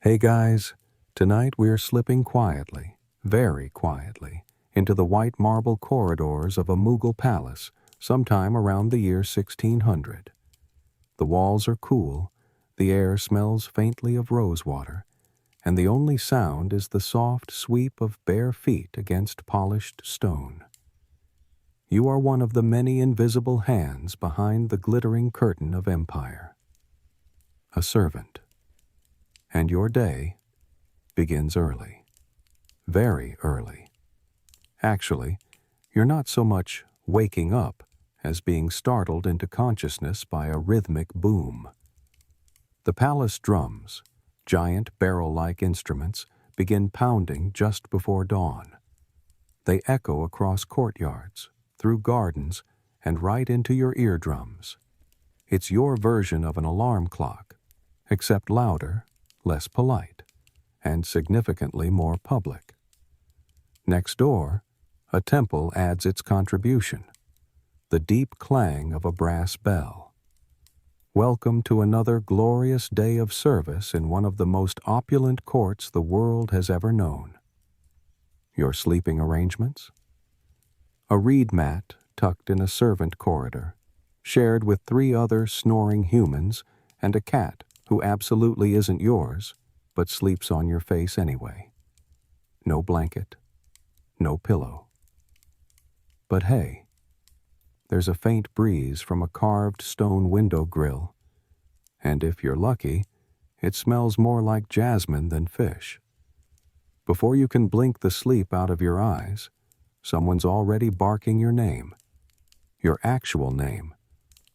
Hey guys, tonight we're slipping quietly, very quietly, into the white marble corridors of a Mughal palace sometime around the year 1600. The walls are cool, the air smells faintly of rosewater, and the only sound is the soft sweep of bare feet against polished stone. You are one of the many invisible hands behind the glittering curtain of empire. A servant. And your day begins early. Very early. Actually, you're not so much waking up as being startled into consciousness by a rhythmic boom. The palace drums, giant barrel-like instruments, begin pounding just before dawn. They echo across courtyards, through gardens, and right into your eardrums. It's your version of an alarm clock, except louder, less polite, and significantly more public. Next door, a temple adds its contribution, the deep clang of a brass bell. Welcome to another glorious day of service in one of the most opulent courts the world has ever known. Your sleeping arrangements? A reed mat tucked in a servant corridor, shared with 3 other snoring humans and a cat who absolutely isn't yours, but sleeps on your face anyway. No blanket, no pillow. But hey, there's a faint breeze from a carved stone window grill, and if you're lucky, it smells more like jasmine than fish. Before you can blink the sleep out of your eyes, someone's already barking your name, your actual name,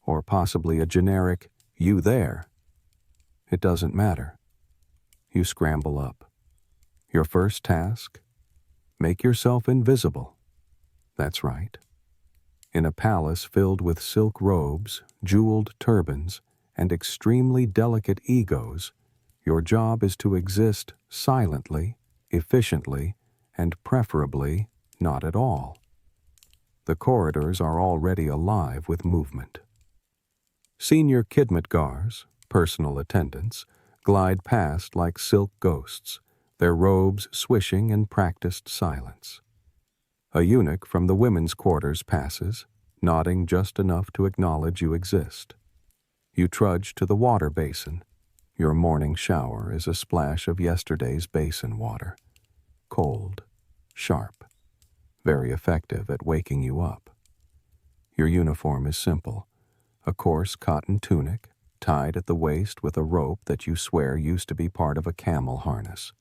or possibly a generic, "You there?" It doesn't matter. You scramble up. Your first task? Make yourself invisible. That's right. In a palace filled with silk robes, jeweled turbans, and extremely delicate egos, your job is to exist silently, efficiently, and preferably not at all. The corridors are already alive with movement. Senior khidmatgars, personal attendants, glide past like silk ghosts, their robes swishing in practiced silence. A eunuch from the women's quarters passes, nodding just enough to acknowledge you exist. You trudge to the water basin. Your morning shower is a splash of yesterday's basin water. Cold, sharp, very effective at waking you up. Your uniform is simple, a coarse cotton tunic, tied at the waist with a rope that you swear used to be part of a camel harness.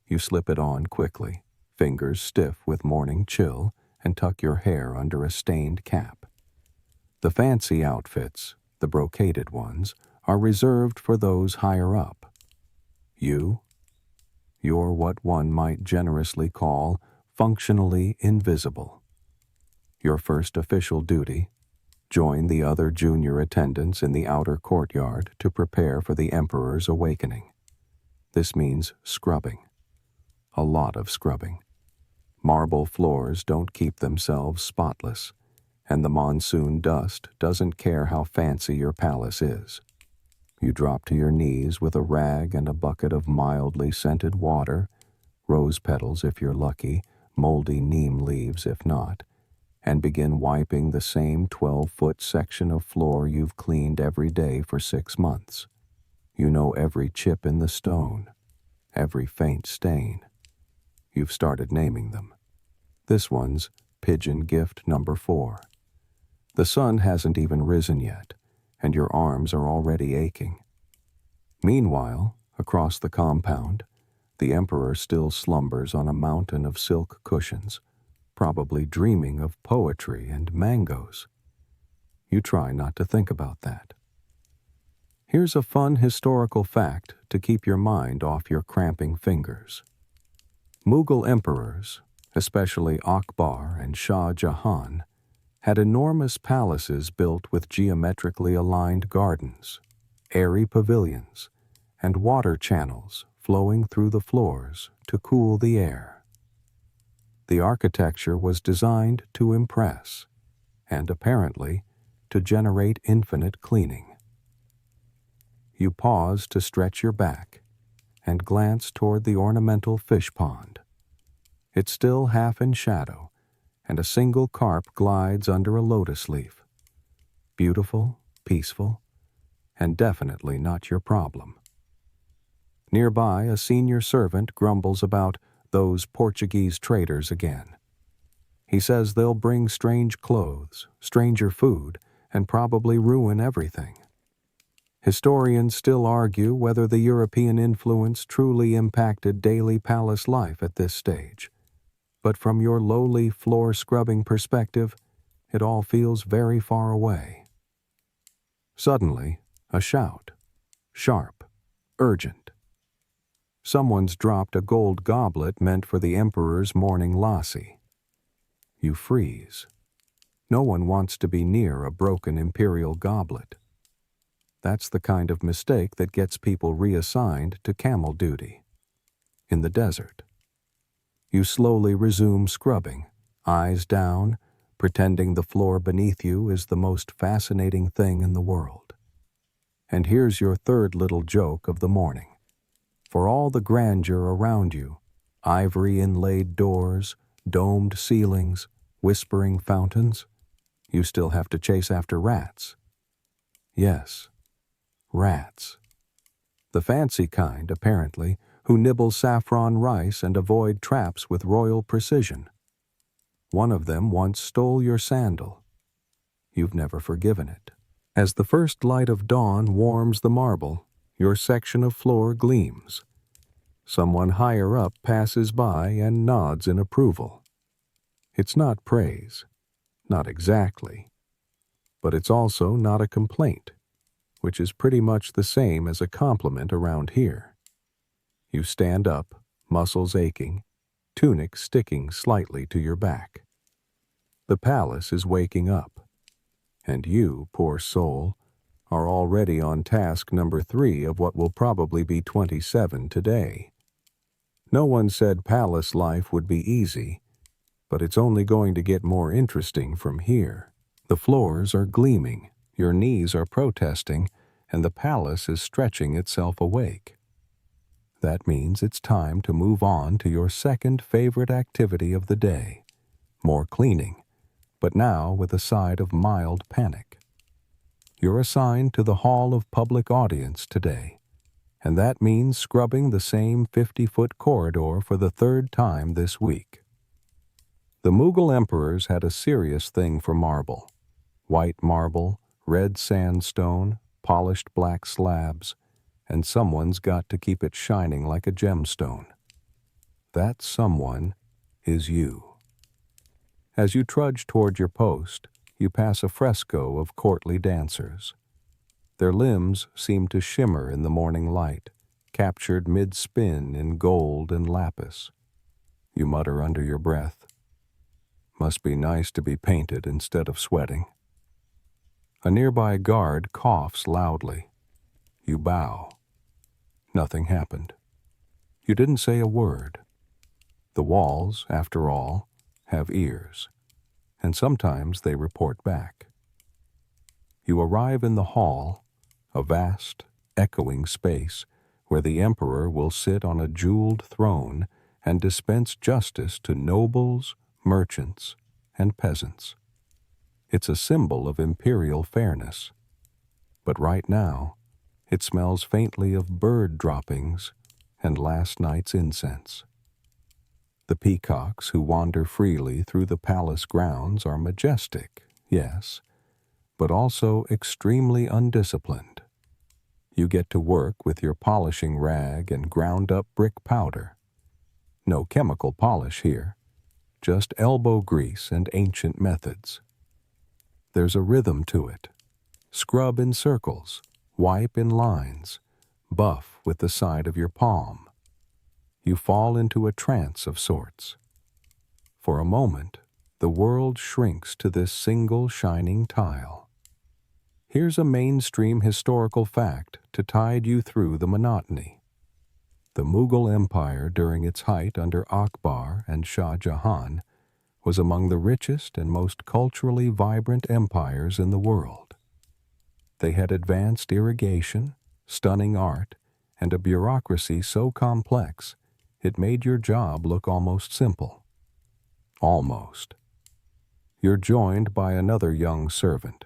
You slip it on quickly, fingers stiff with morning chill, and tuck your hair under a stained cap. The fancy outfits, the brocaded ones, are reserved for those higher up. You're what one might generously call functionally invisible. Your first official duty: join the other junior attendants in the outer courtyard to prepare for the Emperor's awakening. This means scrubbing. A lot of scrubbing. Marble floors don't keep themselves spotless, and the monsoon dust doesn't care how fancy your palace is. You drop to your knees with a rag and a bucket of mildly scented water, rose petals if you're lucky, moldy neem leaves if not, and begin wiping the same 12-foot section of floor you've cleaned every day for 6 months. You know every chip in the stone, every faint stain. You've started naming them. This one's pigeon gift number 4. The sun hasn't even risen yet, and your arms are already aching. Meanwhile, across the compound, the Emperor still slumbers on a mountain of silk cushions, probably dreaming of poetry and mangoes. You try not to think about that. Here's a fun historical fact to keep your mind off your cramping fingers. Mughal emperors, especially Akbar and Shah Jahan, had enormous palaces built with geometrically aligned gardens, airy pavilions, and water channels flowing through the floors to cool the air. The architecture was designed to impress, and apparently to generate infinite cleaning. You pause to stretch your back, and glance toward the ornamental fish pond. It's still half in shadow, and a single carp glides under a lotus leaf. Beautiful, peaceful, and definitely not your problem. Nearby, a senior servant grumbles about those Portuguese traders again. He says they'll bring strange clothes, stranger food, and probably ruin everything. Historians still argue whether the European influence truly impacted daily palace life at this stage. But from your lowly floor-scrubbing perspective, it all feels very far away. Suddenly, a shout. Sharp. Urgent. Someone's dropped a gold goblet meant for the emperor's morning lassi. You freeze. No one wants to be near a broken imperial goblet. That's the kind of mistake that gets people reassigned to camel duty. In the desert. You slowly resume scrubbing, eyes down, pretending the floor beneath you is the most fascinating thing in the world. And here's your third little joke of the morning. For all the grandeur around you, ivory inlaid doors, domed ceilings, whispering fountains, you still have to chase after rats. Yes, rats. The fancy kind, apparently, who nibble saffron rice and avoid traps with royal precision. One of them once stole your sandal. You've never forgiven it. As the first light of dawn warms the marble, your section of floor gleams. Someone higher up passes by and nods in approval. It's not praise, not exactly, but it's also not a complaint, which is pretty much the same as a compliment around here. You stand up, muscles aching, tunic sticking slightly to your back. The palace is waking up, and you, poor soul, are already on task number 3 of what will probably be 27 today. No one said palace life would be easy, but it's only going to get more interesting from here. The floors are gleaming, your knees are protesting, and the palace is stretching itself awake. That means it's time to move on to your second favorite activity of the day, more cleaning, but now with a side of mild panic. You're assigned to the Hall of Public Audience today, and that means scrubbing the same 50-foot corridor for the 3rd time this week. The Mughal emperors had a serious thing for marble. White marble, red sandstone, polished black slabs, and someone's got to keep it shining like a gemstone. That someone is you. As you trudge toward your post, you pass a fresco of courtly dancers. Their limbs seem to shimmer in the morning light, captured mid-spin in gold and lapis. You mutter under your breath, "Must be nice to be painted instead of sweating." A nearby guard coughs loudly. You bow. Nothing happened. You didn't say a word. The walls, after all, have ears, and sometimes they report back. You arrive in the hall, a vast, echoing space where the emperor will sit on a jeweled throne and dispense justice to nobles, merchants, and peasants. It's a symbol of imperial fairness. But right now, it smells faintly of bird droppings and last night's incense. The peacocks who wander freely through the palace grounds are majestic, yes, but also extremely undisciplined. You get to work with your polishing rag and ground-up brick powder. No chemical polish here, just elbow grease and ancient methods. There's a rhythm to it. Scrub in circles, wipe in lines, buff with the side of your palm. You fall into a trance of sorts. For a moment, the world shrinks to this single shining tile. Here's a mainstream historical fact to tide you through the monotony. The Mughal Empire during its height under Akbar and Shah Jahan was among the richest and most culturally vibrant empires in the world. They had advanced irrigation, stunning art, and a bureaucracy so complex it made your job look almost simple. Almost. You're joined by another young servant,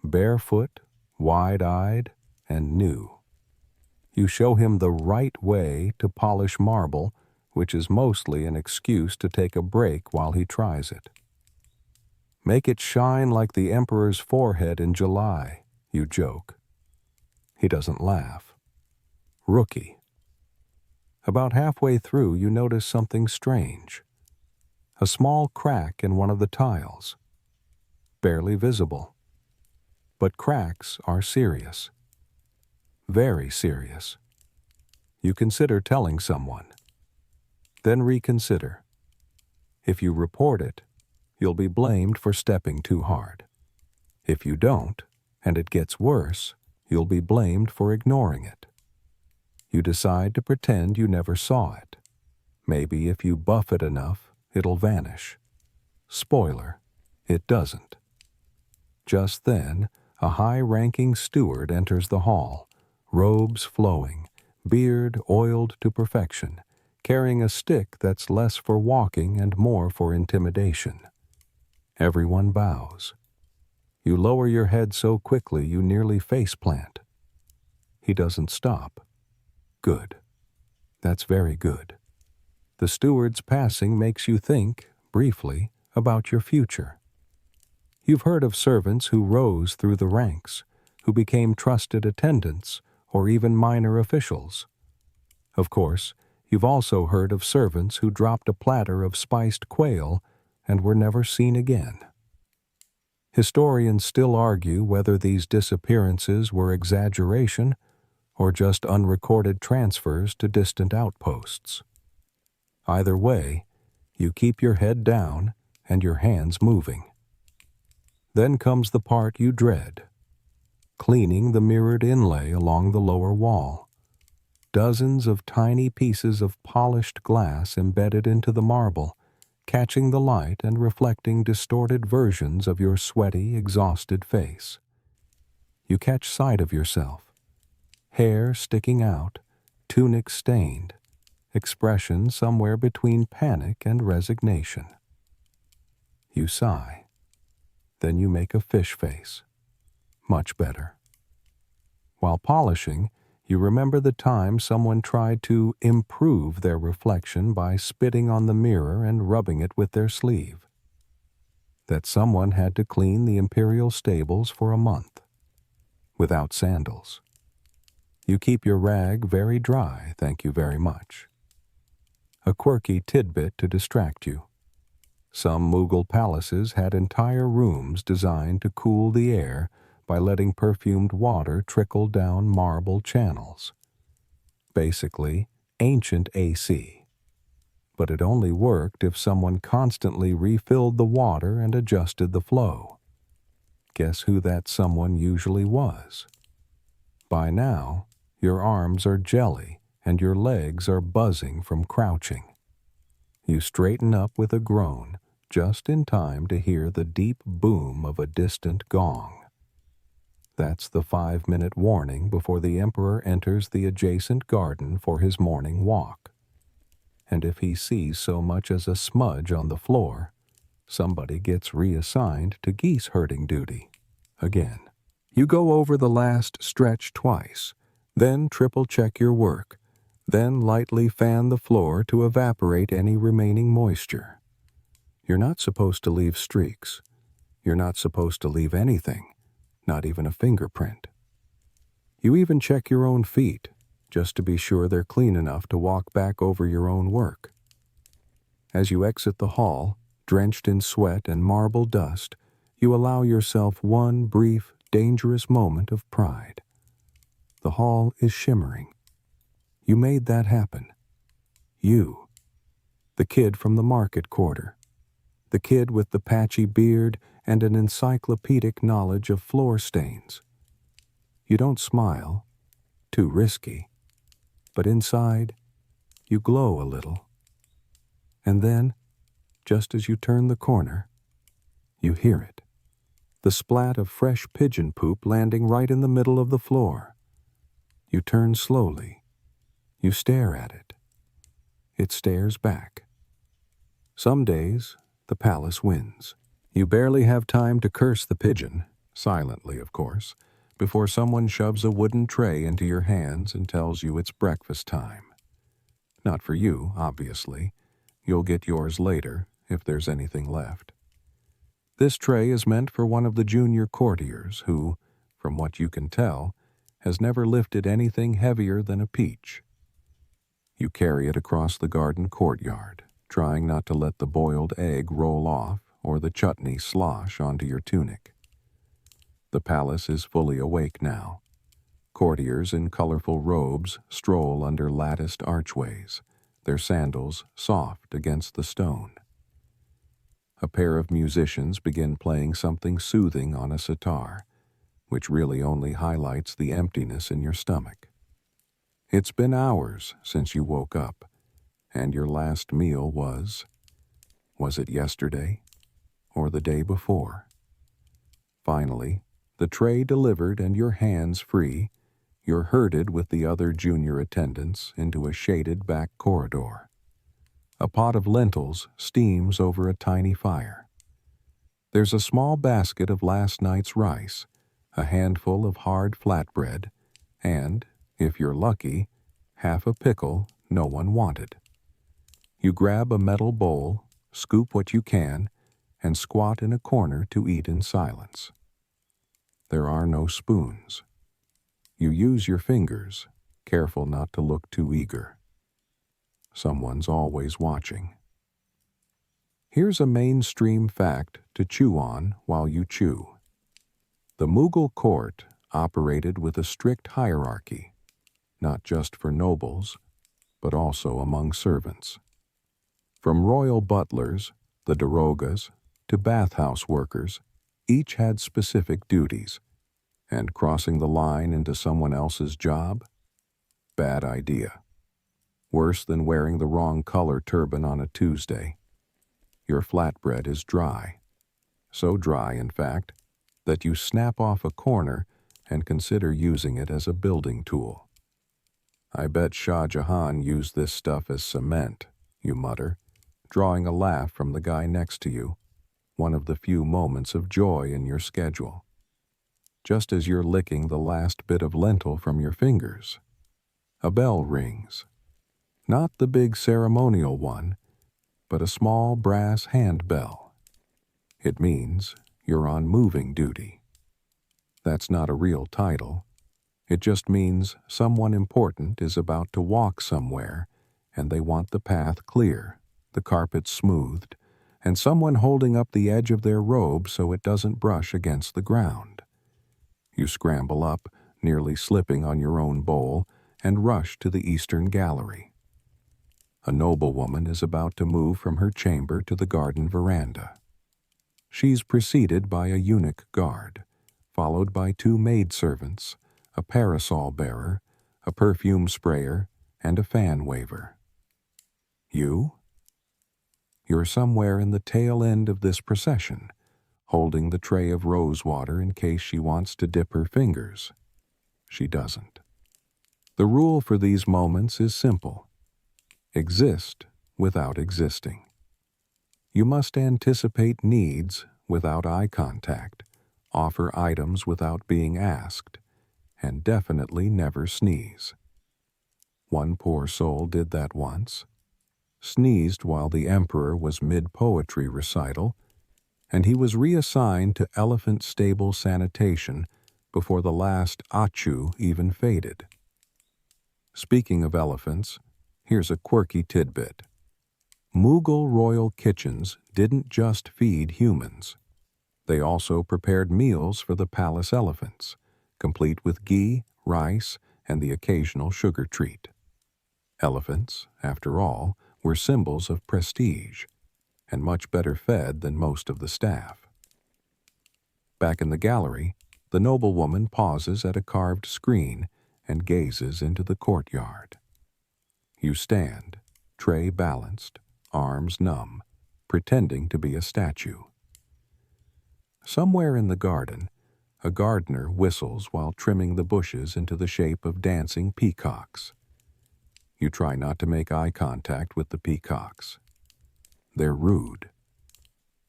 barefoot, wide-eyed, and new. You show him the right way to polish marble, which is mostly an excuse to take a break while he tries it. Make it shine like the emperor's forehead in July, you joke. He doesn't laugh. Rookie. About halfway through, you notice something strange. A small crack in one of the tiles. Barely visible. But cracks are serious. Very serious. You consider telling someone. Then reconsider. If you report it, you'll be blamed for stepping too hard. If you don't, and it gets worse, you'll be blamed for ignoring it. You decide to pretend you never saw it. Maybe if you buff it enough, it'll vanish. Spoiler, it doesn't. Just then, a high-ranking steward enters the hall, robes flowing, beard oiled to perfection, carrying a stick that's less for walking and more for intimidation. Everyone bows. You lower your head so quickly you nearly faceplant. He doesn't stop. Good. That's very good. The steward's passing makes you think, briefly, about your future. You've heard of servants who rose through the ranks, who became trusted attendants, or even minor officials. Of course, you've also heard of servants who dropped a platter of spiced quail and were never seen again. Historians still argue whether these disappearances were exaggeration or just unrecorded transfers to distant outposts. Either way, you keep your head down and your hands moving. Then comes the part you dread, cleaning the mirrored inlay along the lower wall. Dozens of tiny pieces of polished glass embedded into the marble, catching the light and reflecting distorted versions of your sweaty, exhausted face. You catch sight of yourself, hair sticking out, tunic stained, expression somewhere between panic and resignation. You sigh. Then you make a fish face. Much better. While polishing, you remember the time someone tried to improve their reflection by spitting on the mirror and rubbing it with their sleeve. That someone had to clean the imperial stables for a month. Without sandals. You keep your rag very dry, thank you very much. A quirky tidbit to distract you. Some Mughal palaces had entire rooms designed to cool the air by letting perfumed water trickle down marble channels. Basically, ancient AC. But it only worked if someone constantly refilled the water and adjusted the flow. Guess who that someone usually was? By now, your arms are jelly and your legs are buzzing from crouching. You straighten up with a groan, just in time to hear the deep boom of a distant gong. That's the 5-minute warning before the emperor enters the adjacent garden for his morning walk. And if he sees so much as a smudge on the floor, somebody gets reassigned to geese herding duty. Again. You go over the last stretch twice, then triple-check your work, then lightly fan the floor to evaporate any remaining moisture. You're not supposed to leave streaks. You're not supposed to leave anything, not even a fingerprint. You even check your own feet, just to be sure they're clean enough to walk back over your own work. As you exit the hall, drenched in sweat and marble dust, you allow yourself one brief, dangerous moment of pride. The hall is shimmering. You made that happen. You, the kid from the market quarter. The kid with the patchy beard and an encyclopedic knowledge of floor stains. You don't smile, too risky, but inside, you glow a little. And then, just as you turn the corner, you hear it. The splat of fresh pigeon poop landing right in the middle of the floor. You turn slowly, You stare at it. It stares back. Some days, the palace wins. You barely have time to curse the pigeon, silently of course, before someone shoves a wooden tray into your hands and tells you it's breakfast time. Not for you, obviously. You'll get yours later, if there's anything left. This tray is meant for one of the junior courtiers who, from what you can tell, has never lifted anything heavier than a peach. You carry it across the garden courtyard, trying not to let the boiled egg roll off or the chutney slosh onto your tunic. The palace is fully awake now. Courtiers in colorful robes stroll under latticed archways, their sandals soft against the stone. A pair of musicians begin playing something soothing on a sitar, which really only highlights the emptiness in your stomach. It's been hours since you woke up, and your last meal was it yesterday or the day before? Finally, the tray delivered and your hands free, you're herded with the other junior attendants into a shaded back corridor. A pot of lentils steams over a tiny fire. There's a small basket of last night's rice, a handful of hard flatbread, and, if you're lucky, half a pickle no one wanted. You grab a metal bowl, scoop what you can, and squat in a corner to eat in silence. There are no spoons. You use your fingers, careful not to look too eager. Someone's always watching. Here's a mainstream fact to chew on while you chew. The Mughal court operated with a strict hierarchy, not just for nobles, but also among servants. From royal butlers, the darogas, to bathhouse workers, each had specific duties, and crossing the line into someone else's job? Bad idea. Worse than wearing the wrong color turban on a Tuesday. Your flatbread is dry. So dry, in fact, that you snap off a corner and consider using it as a building tool. I bet Shah Jahan used this stuff as cement, you mutter, drawing a laugh from the guy next to you, one of the few moments of joy in your schedule. Just as you're licking the last bit of lentil from your fingers, a bell rings. Not the big ceremonial one, but a small brass handbell. It means you're on moving duty. That's not a real title. It just means someone important is about to walk somewhere, and they want the path clear, the carpet smoothed, and someone holding up the edge of their robe so it doesn't brush against the ground. You scramble up, nearly slipping on your own bowl, and rush to the eastern gallery. A noblewoman is about to move from her chamber to the garden veranda. She's preceded by a eunuch guard, followed by 2 maidservants, a parasol bearer, a perfume sprayer, and a fan waver. You? You're somewhere in the tail end of this procession, holding the tray of rose water in case she wants to dip her fingers. She doesn't. The rule for these moments is simple. Exist without existing. You must anticipate needs without eye contact, offer items without being asked, and definitely never sneeze. One poor soul did that once. Sneezed while the emperor was mid-poetry recital, and he was reassigned to elephant stable sanitation before the last achoo even faded. Speaking of elephants, here's a quirky tidbit. Mughal royal kitchens didn't just feed humans. They also prepared meals for the palace elephants, complete with ghee, rice, and the occasional sugar treat. Elephants, after all, were symbols of prestige, and much better fed than most of the staff. Back in the gallery, the noblewoman pauses at a carved screen and gazes into the courtyard. You stand, tray balanced, arms numb, pretending to be a statue. Somewhere in the garden, a gardener whistles while trimming the bushes into the shape of dancing peacocks. You try not to make eye contact with the peacocks. They're rude.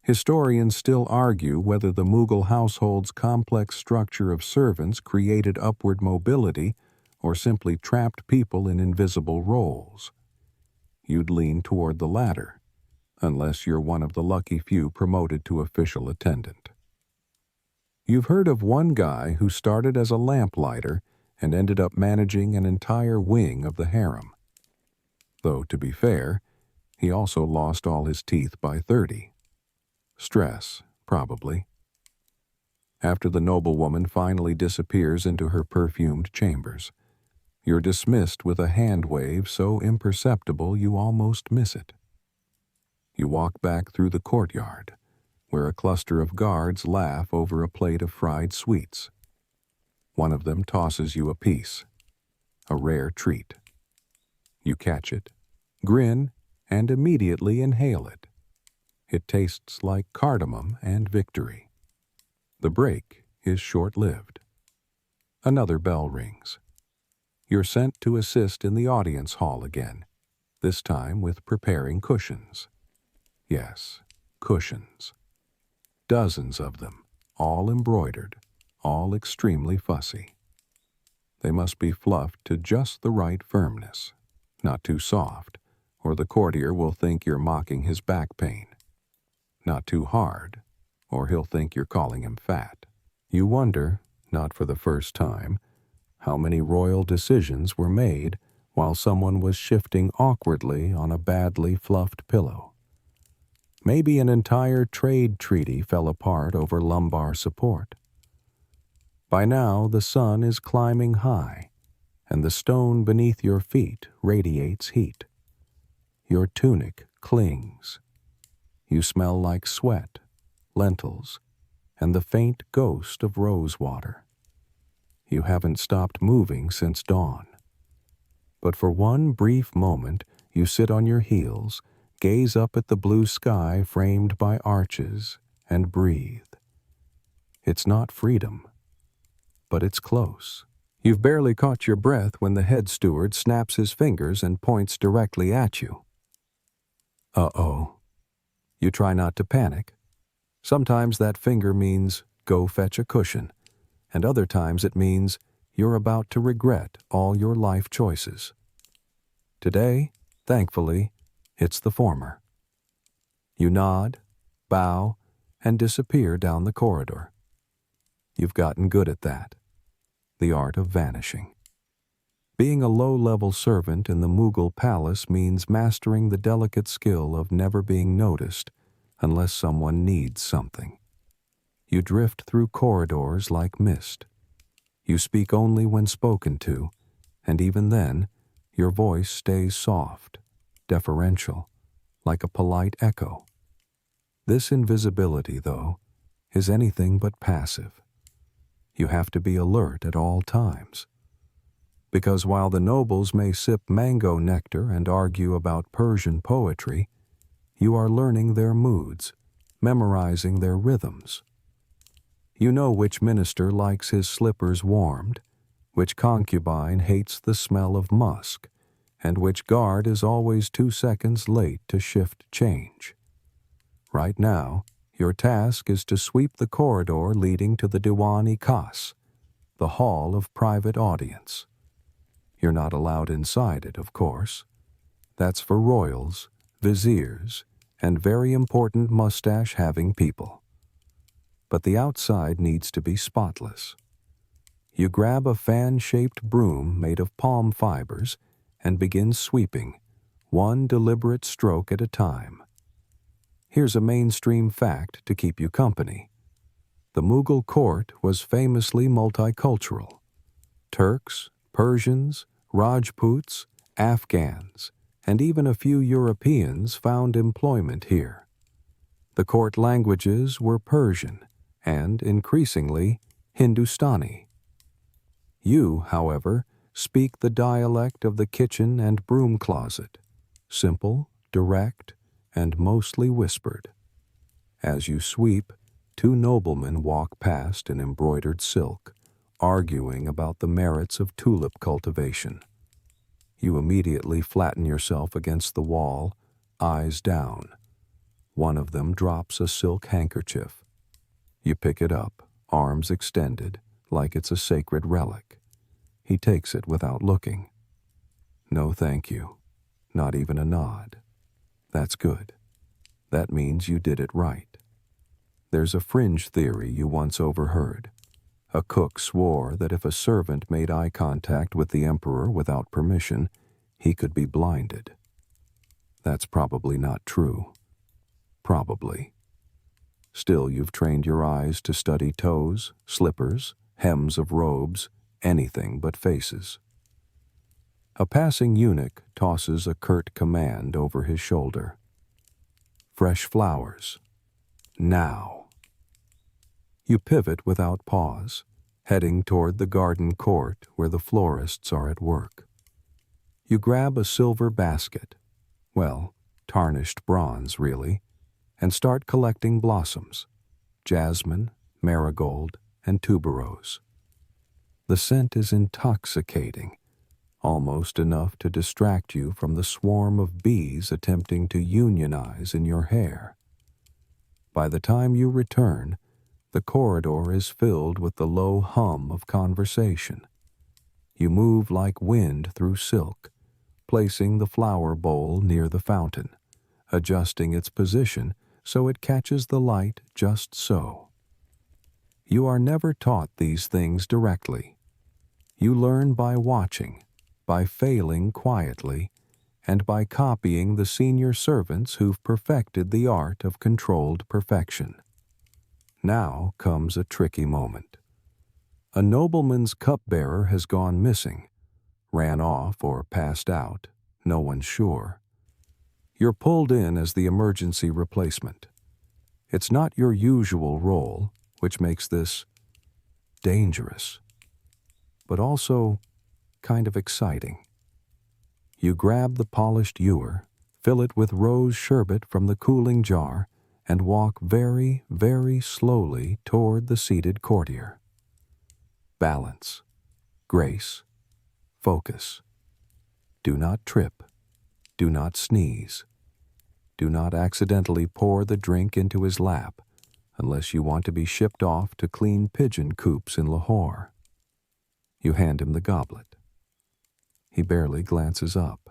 Historians still argue whether the Mughal household's complex structure of servants created upward mobility or simply trapped people in invisible roles. You'd lean toward the latter, unless you're one of the lucky few promoted to official attendant. You've heard of one guy who started as a lamplighter and ended up managing an entire wing of the harem. Though, to be fair, he also lost all his teeth by 30. Stress, probably. After the noblewoman finally disappears into her perfumed chambers, you're dismissed with a hand wave so imperceptible you almost miss it. You walk back through the courtyard, where a cluster of guards laugh over a plate of fried sweets. One of them tosses you a piece, a rare treat. You catch it, grin, and immediately inhale it. It tastes like cardamom and victory. The break is short-lived. Another bell rings. You're sent to assist in the audience hall again, this time with preparing cushions. Yes, cushions. Dozens of them, all embroidered, all extremely fussy. They must be fluffed to just the right firmness, not too soft, or the courtier will think you're mocking his back pain. Not too hard, or he'll think you're calling him fat. You wonder, not for the first time, how many royal decisions were made while someone was shifting awkwardly on a badly fluffed pillow. Maybe an entire trade treaty fell apart over lumbar support. By now, the sun is climbing high, and the stone beneath your feet radiates heat. Your tunic clings. You smell like sweat, lentils, and the faint ghost of rose water. You haven't stopped moving since dawn. But for one brief moment, you sit on your heels, gaze up at the blue sky framed by arches, and breathe. It's not freedom, but it's close. You've barely caught your breath when the head steward snaps his fingers and points directly at you. Uh-oh. You try not to panic. Sometimes that finger means go fetch a cushion, and other times it means you're about to regret all your life choices. Today, thankfully, it's the former. You nod, bow, and disappear down the corridor. You've gotten good at that, the art of vanishing. Being a low-level servant in the Mughal palace means mastering the delicate skill of never being noticed unless someone needs something. You drift through corridors like mist. You speak only when spoken to, and even then, your voice stays soft, deferential, like a polite echo. This invisibility, though, is anything but passive. You have to be alert at all times. Because while the nobles may sip mango nectar and argue about Persian poetry, you are learning their moods, memorizing their rhythms. You know which minister likes his slippers warmed, which concubine hates the smell of musk, and which guard is always 2 seconds late to shift change. Right now, your task is to sweep the corridor leading to the Diwan-i-Khas, the hall of private audience. You're not allowed inside it, of course. That's for royals, viziers, and very important mustache-having people. But the outside needs to be spotless. You grab a fan-shaped broom made of palm fibers and begin sweeping, one deliberate stroke at a time. Here's a mainstream fact to keep you company. The Mughal court was famously multicultural. Turks, Persians, Rajputs, Afghans, and even a few Europeans found employment here. The court languages were Persian and, increasingly, Hindustani. You, however, speak the dialect of the kitchen and broom closet, simple, direct, and mostly whispered. As you sweep, 2 noblemen walk past in embroidered silk, arguing about the merits of tulip cultivation. You immediately flatten yourself against the wall, eyes down. One of them drops a silk handkerchief. You pick it up, arms extended, like it's a sacred relic. He takes it without looking. No thank you. Not even a nod. That's good. That means you did it right. There's a fringe theory you once overheard. A cook swore that if a servant made eye contact with the emperor without permission, he could be blinded. That's probably not true. Probably. Still, you've trained your eyes to study toes, slippers, hems of robes, anything but faces. A passing eunuch tosses a curt command over his shoulder. Fresh flowers. Now. You pivot without pause, heading toward the garden court where the florists are at work. You grab a silver basket, well, tarnished bronze, really, and start collecting blossoms, jasmine, marigold, and tuberose. The scent is intoxicating, almost enough to distract you from the swarm of bees attempting to unionize in your hair. By the time you return, the corridor is filled with the low hum of conversation. You move like wind through silk, placing the flower bowl near the fountain, adjusting its position so it catches the light just so. You are never taught these things directly. You learn by watching, by failing quietly, and by copying the senior servants who've perfected the art of controlled perfection. Now comes a tricky moment. A nobleman's cupbearer has gone missing, ran off or passed out, no one's sure. You're pulled in as the emergency replacement. It's not your usual role, which makes this dangerous, but also kind of exciting. You grab the polished ewer, fill it with rose sherbet from the cooling jar, and walk very, very slowly toward the seated courtier. Balance, grace, focus. Do not trip. Do not sneeze. Do not accidentally pour the drink into his lap unless you want to be shipped off to clean pigeon coops in Lahore. You hand him the goblet. He barely glances up.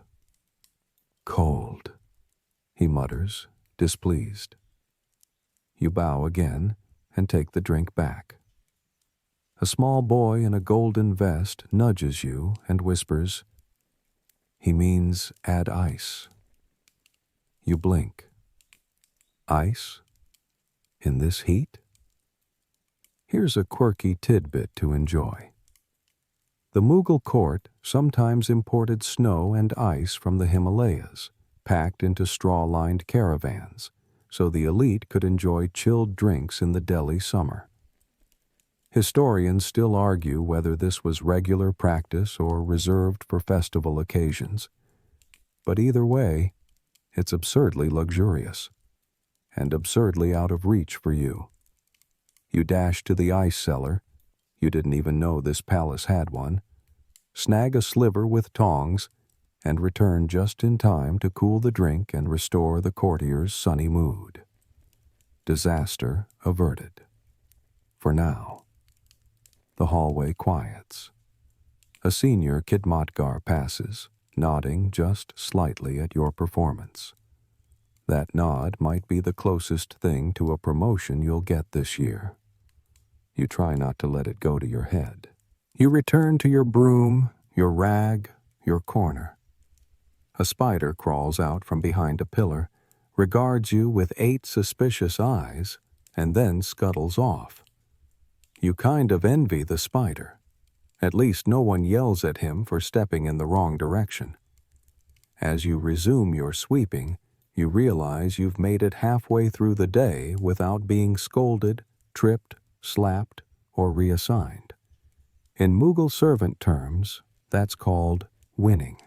Cold, he mutters, displeased. You bow again and take the drink back. A small boy in a golden vest nudges you and whispers, "He means add ice." You blink. Ice? In this heat? Here's a quirky tidbit to enjoy. The Mughal court sometimes imported snow and ice from the Himalayas, packed into straw-lined caravans, so the elite could enjoy chilled drinks in the Delhi summer. Historians still argue whether this was regular practice or reserved for festival occasions. But either way, it's absurdly luxurious, and absurdly out of reach for you. You dash to the ice cellar, you didn't even know this palace had one, snag a sliver with tongs, and return just in time to cool the drink and restore the courtier's sunny mood. Disaster averted. For now. The hallway quiets. A senior khidmatgar passes, nodding just slightly at your performance. That nod might be the closest thing to a promotion you'll get this year. You try not to let it go to your head. You return to your broom, your rag, your corner. A spider crawls out from behind a pillar, regards you with 8 suspicious eyes, and then scuttles off. You kind of envy the spider. At least no one yells at him for stepping in the wrong direction. As you resume your sweeping, you realize you've made it halfway through the day without being scolded, tripped, slapped, or reassigned. In Mughal servant terms, that's called winning.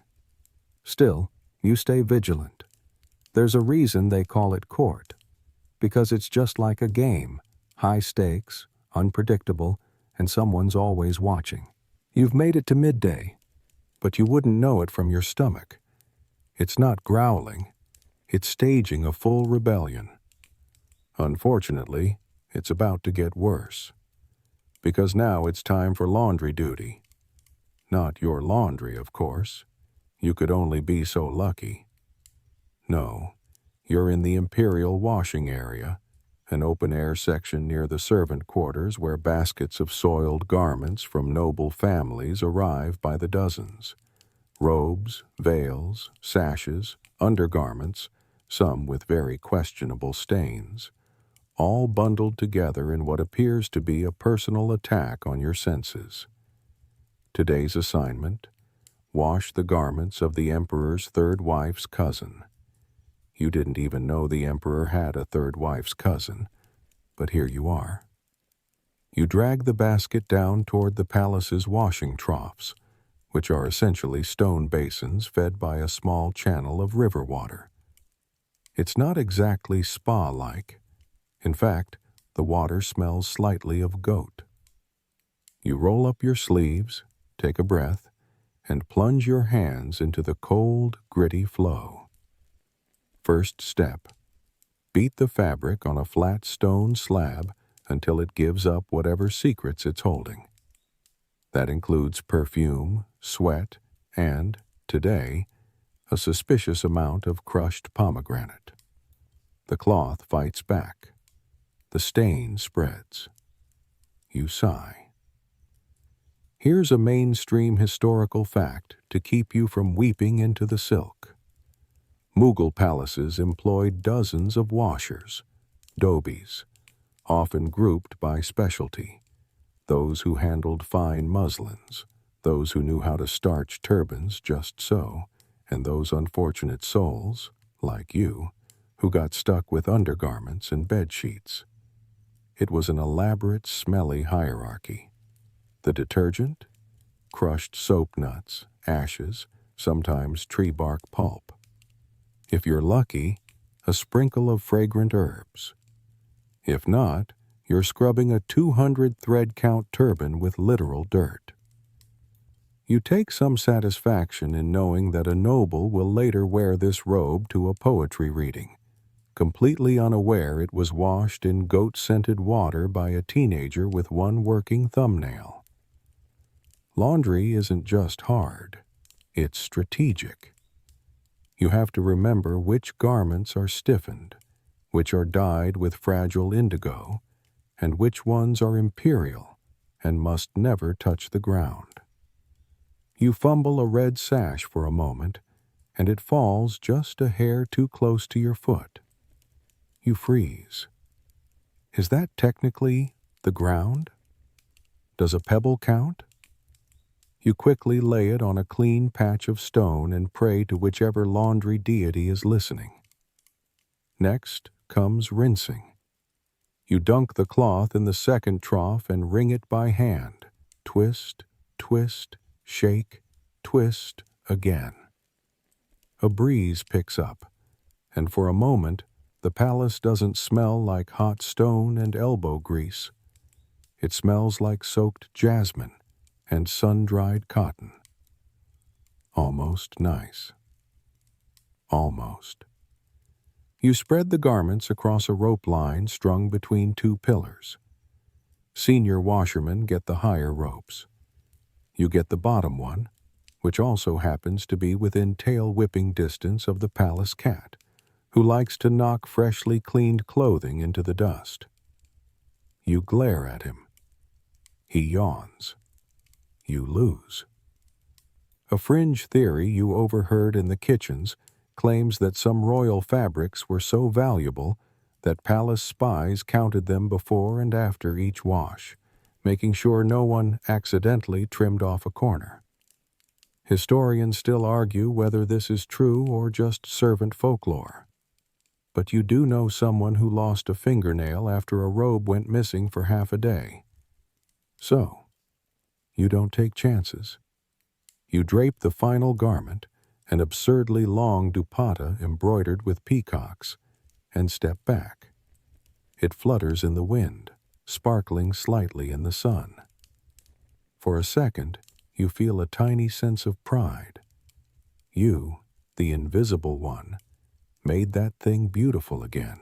Still, you stay vigilant. There's a reason they call it court, because it's just like a game, high stakes, unpredictable, and someone's always watching. You've made it to midday. but you wouldn't know it from your stomach. It's not growling, it's staging a full rebellion. Unfortunately, it's about to get worse, because now it's time for laundry duty. Not your laundry, of course. You could only be so lucky. No, you're in the imperial washing area, an open-air section near the servant quarters where baskets of soiled garments from noble families arrive by the dozens. Robes, veils, sashes, undergarments, some with very questionable stains, all bundled together in what appears to be a personal attack on your senses. Today's assignment: wash the garments of the emperor's third wife's cousin. You didn't even know the emperor had a third wife's cousin, but here you are. You drag the basket down toward the palace's washing troughs, which are essentially stone basins fed by a small channel of river water. It's not exactly spa-like. In fact, the water smells slightly of goat. You roll up your sleeves, take a breath, and plunge your hands into the cold, gritty flow. First step: beat the fabric on a flat stone slab until it gives up whatever secrets it's holding. That includes perfume, sweat, and, today, a suspicious amount of crushed pomegranate. The cloth fights back. The stain spreads. You sigh. Here's a mainstream historical fact to keep you from weeping into the silk. Mughal palaces employed dozens of washers, dhobis, often grouped by specialty: those who handled fine muslins, those who knew how to starch turbans just so, and those unfortunate souls, like you, who got stuck with undergarments and bedsheets. It was an elaborate, smelly hierarchy. The detergent? Crushed soap nuts, ashes, sometimes tree bark pulp. If you're lucky, a sprinkle of fragrant herbs. If not, you're scrubbing a 200 thread count turban with literal dirt. You take some satisfaction in knowing that a noble will later wear this robe to a poetry reading, completely unaware it was washed in goat-scented water by a teenager with one working thumbnail. Laundry isn't just hard, it's strategic. You have to remember which garments are stiffened, which are dyed with fragile indigo, and which ones are imperial and must never touch the ground. You fumble a red sash for a moment, and it falls just a hair too close to your foot. You freeze. Is that technically the ground? Does a pebble count? You quickly lay it on a clean patch of stone and pray to whichever laundry deity is listening. Next comes rinsing. You dunk the cloth in the second trough and wring it by hand. Twist, twist, shake, twist again. A breeze picks up, and for a moment the palace doesn't smell like hot stone and elbow grease. It smells like soaked jasmine and sun-dried cotton. Almost nice. Almost. You spread the garments across a rope line strung between two pillars. Senior washermen get the higher ropes. You get the bottom one, which also happens to be within tail-whipping distance of the palace cat, who likes to knock freshly cleaned clothing into the dust. You glare at him. He yawns. You lose. A fringe theory you overheard in the kitchens claims that some royal fabrics were so valuable that palace spies counted them before and after each wash, making sure no one accidentally trimmed off a corner. Historians still argue whether this is true or just servant folklore. But you do know someone who lost a fingernail after a robe went missing for half a day. So, you don't take chances. You drape the final garment, an absurdly long dupatta embroidered with peacocks, and step back. It flutters in the wind, sparkling slightly in the sun. For a second, you feel a tiny sense of pride. You, the invisible one, made that thing beautiful again.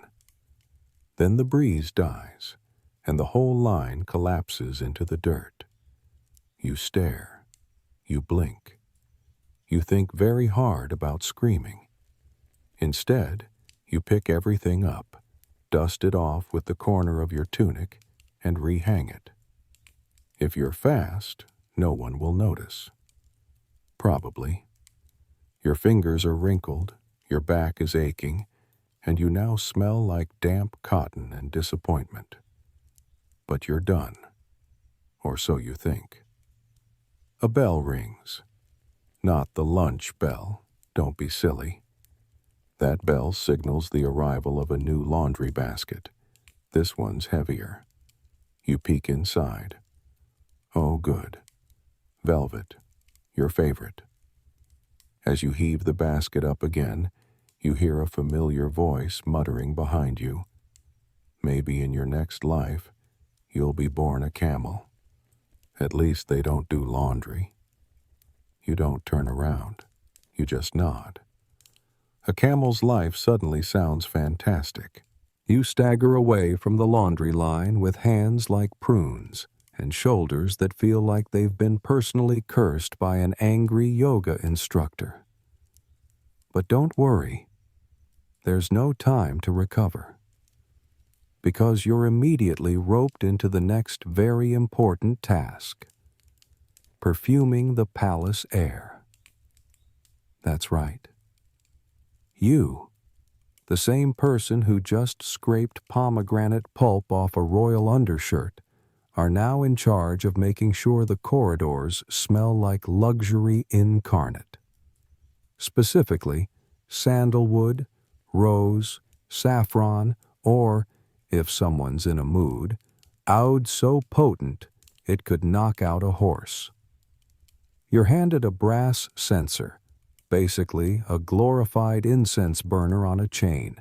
Then the breeze dies, and the whole line collapses into the dirt. You stare. You blink. You think very hard about screaming. Instead, you pick everything up, dust it off with the corner of your tunic, and rehang it. If you're fast, no one will notice. Probably. Your fingers are wrinkled, your back is aching, and you now smell like damp cotton and disappointment. But you're done. Or so you think. A bell rings. Not the lunch bell. Don't be silly. That bell signals the arrival of a new laundry basket. This one's heavier. You peek inside. Oh, good. Velvet. Your favorite. As you heave the basket up again, you hear a familiar voice muttering behind you. Maybe in your next life, you'll be born a camel. At least they don't do laundry. You don't turn around. You just nod. A camel's life suddenly sounds fantastic. You stagger away from the laundry line with hands like prunes and shoulders that feel like they've been personally cursed by an angry yoga instructor. But don't worry. There's no time to recover. Because you're immediately roped into the next very important task. Perfuming the palace air. That's right. You, the same person who just scraped pomegranate pulp off a royal undershirt, are now in charge of making sure the corridors smell like luxury incarnate. Specifically, sandalwood, rose, saffron, or, if someone's in a mood, oud so potent it could knock out a horse. You're handed a brass censer, basically a glorified incense burner on a chain,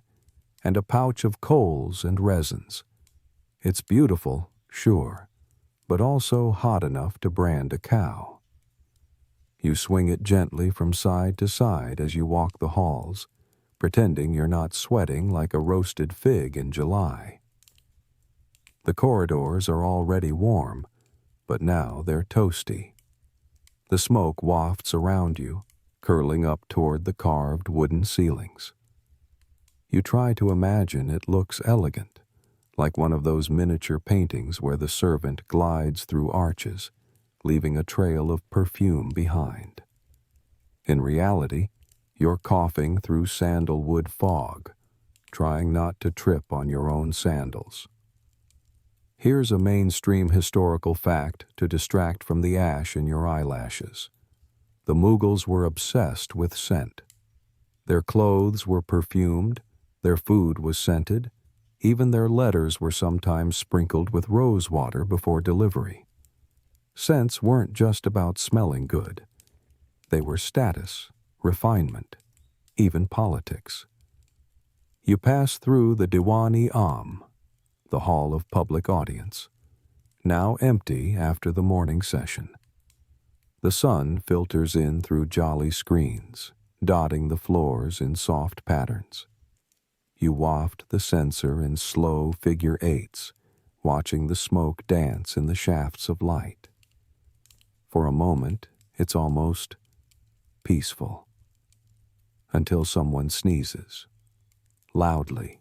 and a pouch of coals and resins. It's beautiful, sure, but also hot enough to brand a cow. You swing it gently from side to side as you walk the halls, pretending you're not sweating like a roasted fig in July. The corridors are already warm, but now they're toasty. The smoke wafts around you, curling up toward the carved wooden ceilings. You try to imagine it looks elegant, like one of those miniature paintings where the servant glides through arches, leaving a trail of perfume behind. In reality, you're coughing through sandalwood fog, trying not to trip on your own sandals. Here's a mainstream historical fact to distract from the ash in your eyelashes. The Mughals were obsessed with scent. Their clothes were perfumed, their food was scented, even their letters were sometimes sprinkled with rose water before delivery. Scents weren't just about smelling good. They were status, refinement, even politics. You pass through the Diwan-i-Am, the hall of public audience, now empty after the morning session. The sun filters in through jolly screens, dotting the floors in soft patterns. You waft the censer in slow figure eights, watching the smoke dance in the shafts of light. For a moment, it's almost peaceful, until someone sneezes, loudly,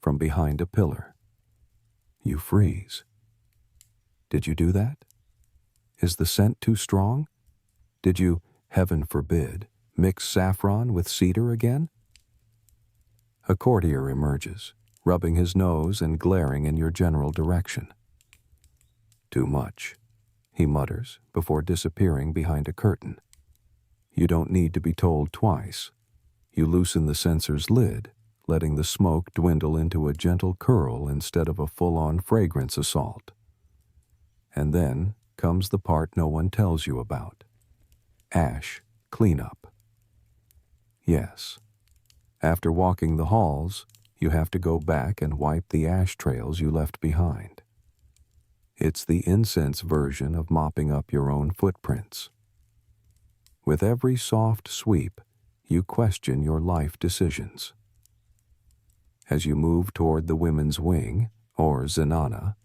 from behind a pillar. You freeze. Did you do that? Is the scent too strong? Did you, heaven forbid, mix saffron with cedar again? A courtier emerges, rubbing his nose and glaring in your general direction. Too much, he mutters before disappearing behind a curtain. You don't need to be told twice. You loosen the censer's lid, letting the smoke dwindle into a gentle curl instead of a full-on fragrance assault. And then comes the part no one tells you about. Ash cleanup. Yes. After walking the halls, you have to go back and wipe the ash trails you left behind. It's the incense version of mopping up your own footprints. With every soft sweep, you question your life decisions. As you move toward the women's wing, or zenana,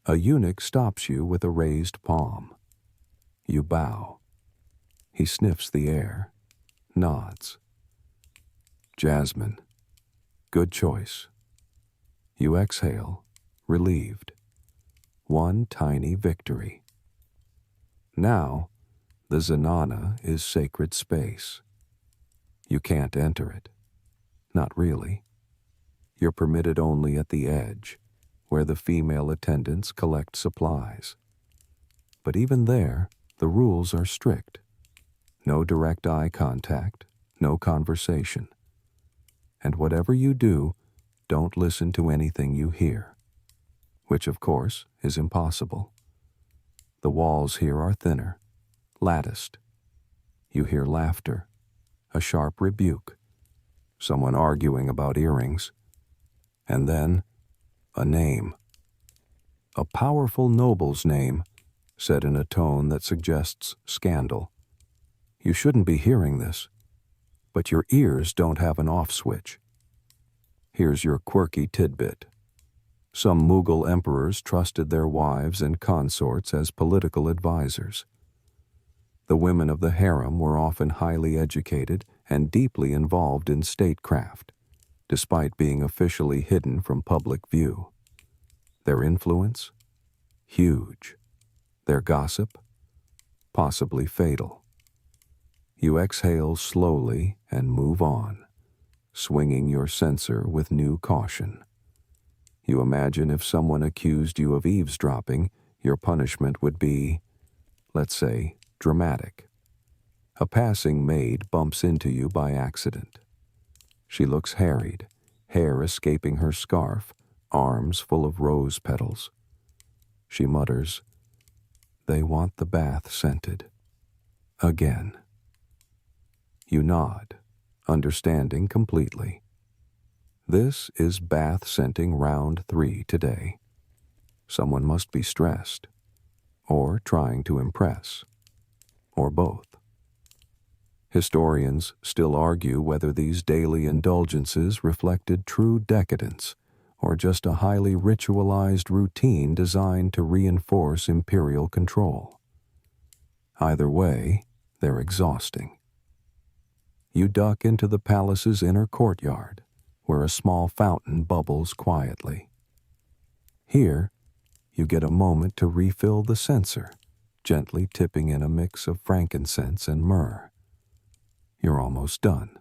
a eunuch stops you with a raised palm. You bow. He sniffs the air, nods. Jasmine. Good choice. You exhale, relieved. One tiny victory. Now, the zenana is sacred space. You can't enter it. Not really. You're permitted only at the edge, where the female attendants collect supplies. But even there, the rules are strict. No direct eye contact, no conversation. And whatever you do, don't listen to anything you hear. Which, of course, is impossible. The walls here are thinner, latticed. You hear laughter, a sharp rebuke, someone arguing about earrings, and then a name. A powerful noble's name, said in a tone that suggests scandal. You shouldn't be hearing this, but your ears don't have an off switch. Here's your quirky tidbit. Some Mughal emperors trusted their wives and consorts as political advisors. The women of the harem were often highly educated and deeply involved in statecraft, despite being officially hidden from public view. Their influence? Huge. Their gossip? Possibly fatal. You exhale slowly and move on, swinging your censer with new caution. You imagine if someone accused you of eavesdropping, your punishment would be, let's say, dramatic. A passing maid bumps into you by accident. She looks harried, hair escaping her scarf, arms full of rose petals. She mutters, "They want the bath scented." Again. You nod, understanding completely. This is bath scenting round 3 today. Someone must be stressed, or trying to impress, or both. Historians still argue whether these daily indulgences reflected true decadence or just a highly ritualized routine designed to reinforce imperial control. Either way, they're exhausting. You duck into the palace's inner courtyard, where a small fountain bubbles quietly. Here, you get a moment to refill the censer, gently tipping in a mix of frankincense and myrrh. You're almost done.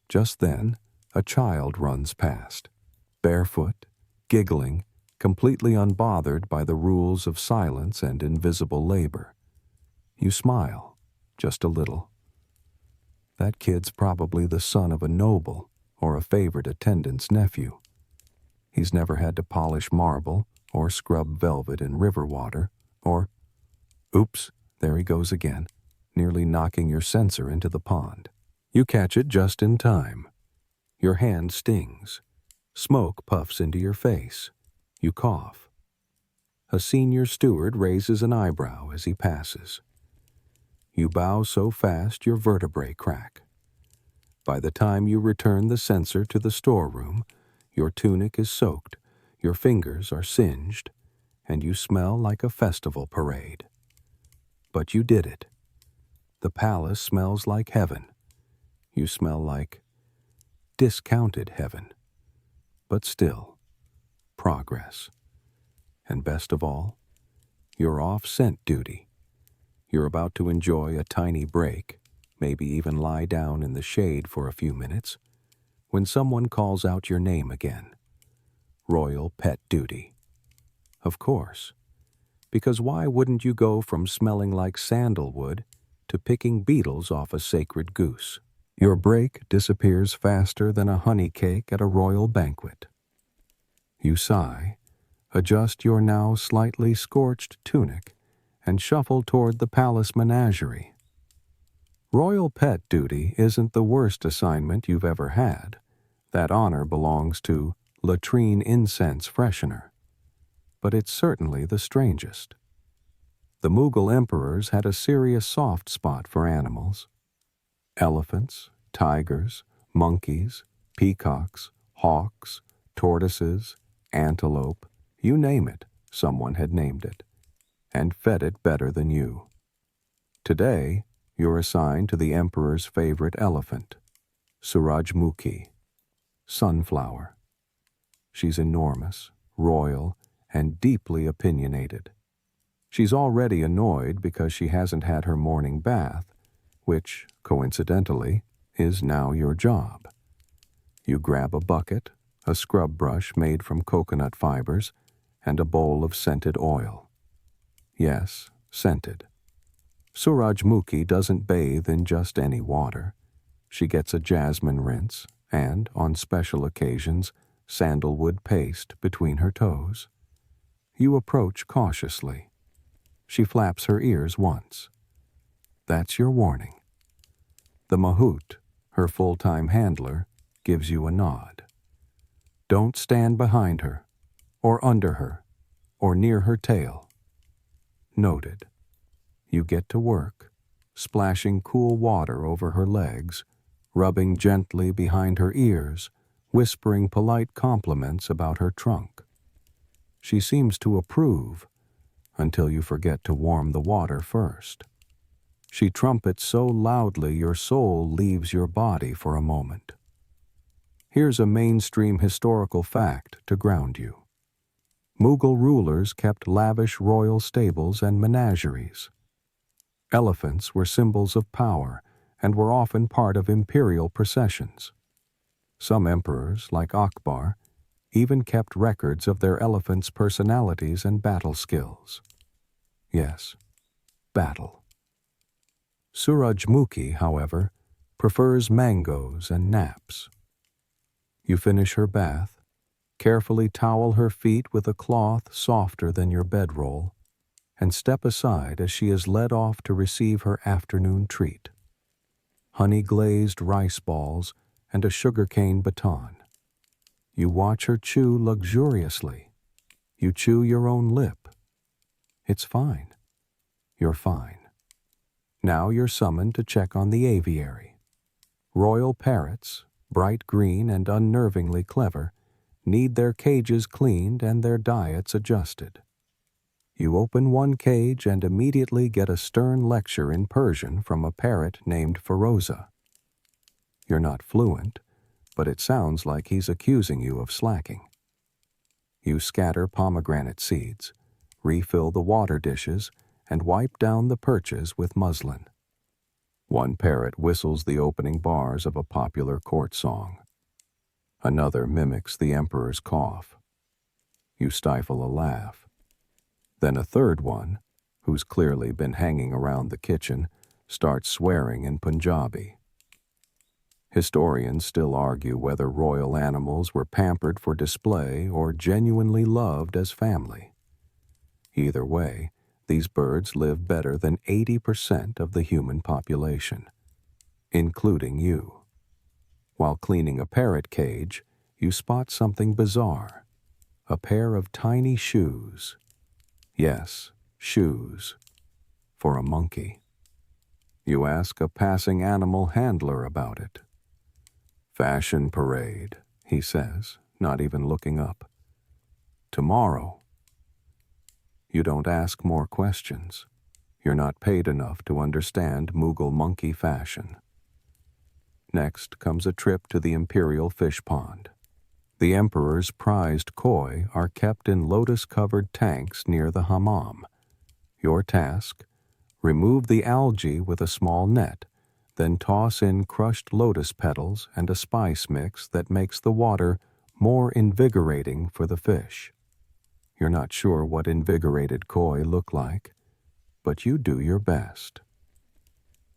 Just then, a child runs past, barefoot, giggling, completely unbothered by the rules of silence and invisible labor. You smile, just a little. That kid's probably the son of a noble or a favored attendant's nephew. He's never had to polish marble or scrub velvet in river water, or, oops, there he goes again, nearly knocking your censer into the pond. You catch it just in time. Your hand stings. Smoke puffs into your face. You cough. A senior steward raises an eyebrow as he passes. You bow so fast your vertebrae crack. By the time you return the censer to the storeroom, your tunic is soaked, your fingers are singed, and you smell like a festival parade. But you did it. The palace smells like heaven. You smell like discounted heaven. But still, progress. And best of all, you're off scent duty. You're about to enjoy a tiny break, maybe even lie down in the shade for a few minutes, when someone calls out your name again. Royal pet duty. Of course, because why wouldn't you go from smelling like sandalwood to picking beetles off a sacred goose? Your break disappears faster than a honey cake at a royal banquet. You sigh, adjust your now slightly scorched tunic, and shuffle toward the palace menagerie. Royal pet duty isn't the worst assignment you've ever had. That honor belongs to latrine incense freshener. but it's certainly the strangest. The Mughal emperors had a serious soft spot for animals. Elephants, tigers, monkeys, peacocks, hawks, tortoises, antelope, you name it, someone had named it, and fed it better than you. Today, you're assigned to the emperor's favorite elephant, Surajmukhi, Sunflower. She's enormous, royal, and deeply opinionated. She's already annoyed because she hasn't had her morning bath, which, coincidentally, is now your job. You grab a bucket, a scrub brush made from coconut fibers, and a bowl of scented oil. Yes, scented. Surajmukhi doesn't bathe in just any water. She gets a jasmine rinse and, on special occasions, sandalwood paste between her toes. You approach cautiously. She flaps her ears once. That's your warning. The mahout, her full-time handler, gives you a nod. Don't stand behind her, or under her, or near her tail. Noted. You get to work, splashing cool water over her legs, rubbing gently behind her ears, whispering polite compliments about her trunk. She seems to approve, until you forget to warm the water first. She trumpets so loudly your soul leaves your body for a moment. Here's a mainstream historical fact to ground you. Mughal rulers kept lavish royal stables and menageries. Elephants were symbols of power and were often part of imperial processions. Some emperors, like Akbar, even kept records of their elephants' personalities and battle skills. Yes, battle. Surajmukhi, however, prefers mangoes and naps. You finish her bath, carefully towel her feet with a cloth softer than your bedroll, and step aside as she is led off to receive her afternoon treat. Honey-glazed rice balls and a sugarcane baton. You watch her chew luxuriously. You chew your own lip. It's fine. You're fine. Now you're summoned to check on the aviary. Royal parrots, bright green and unnervingly clever, need their cages cleaned and their diets adjusted. You open one cage and immediately get a stern lecture in Persian from a parrot named Feroza. You're not fluent, but it sounds like he's accusing you of slacking. You scatter pomegranate seeds, refill the water dishes, and wipe down the perches with muslin. One parrot whistles the opening bars of a popular court song. Another mimics the emperor's cough. You stifle a laugh. Then a third one, who's clearly been hanging around the kitchen, starts swearing in Punjabi. Historians still argue whether royal animals were pampered for display or genuinely loved as family. Either way, these birds live better than 80% of the human population, including you. While cleaning a parrot cage, you spot something bizarre: a pair of tiny shoes. Yes, shoes. For a monkey. You ask a passing animal handler about it. Fashion parade, he says, not even looking up. Tomorrow. You don't ask more questions. You're not paid enough to understand Mughal monkey fashion. Next comes a trip to the imperial fish pond. The emperor's prized koi are kept in lotus-covered tanks near the hammam. Your task: remove the algae with a small net, then toss in crushed lotus petals and a spice mix that makes the water more invigorating for the fish. You're not sure what invigorated koi look like, but you do your best.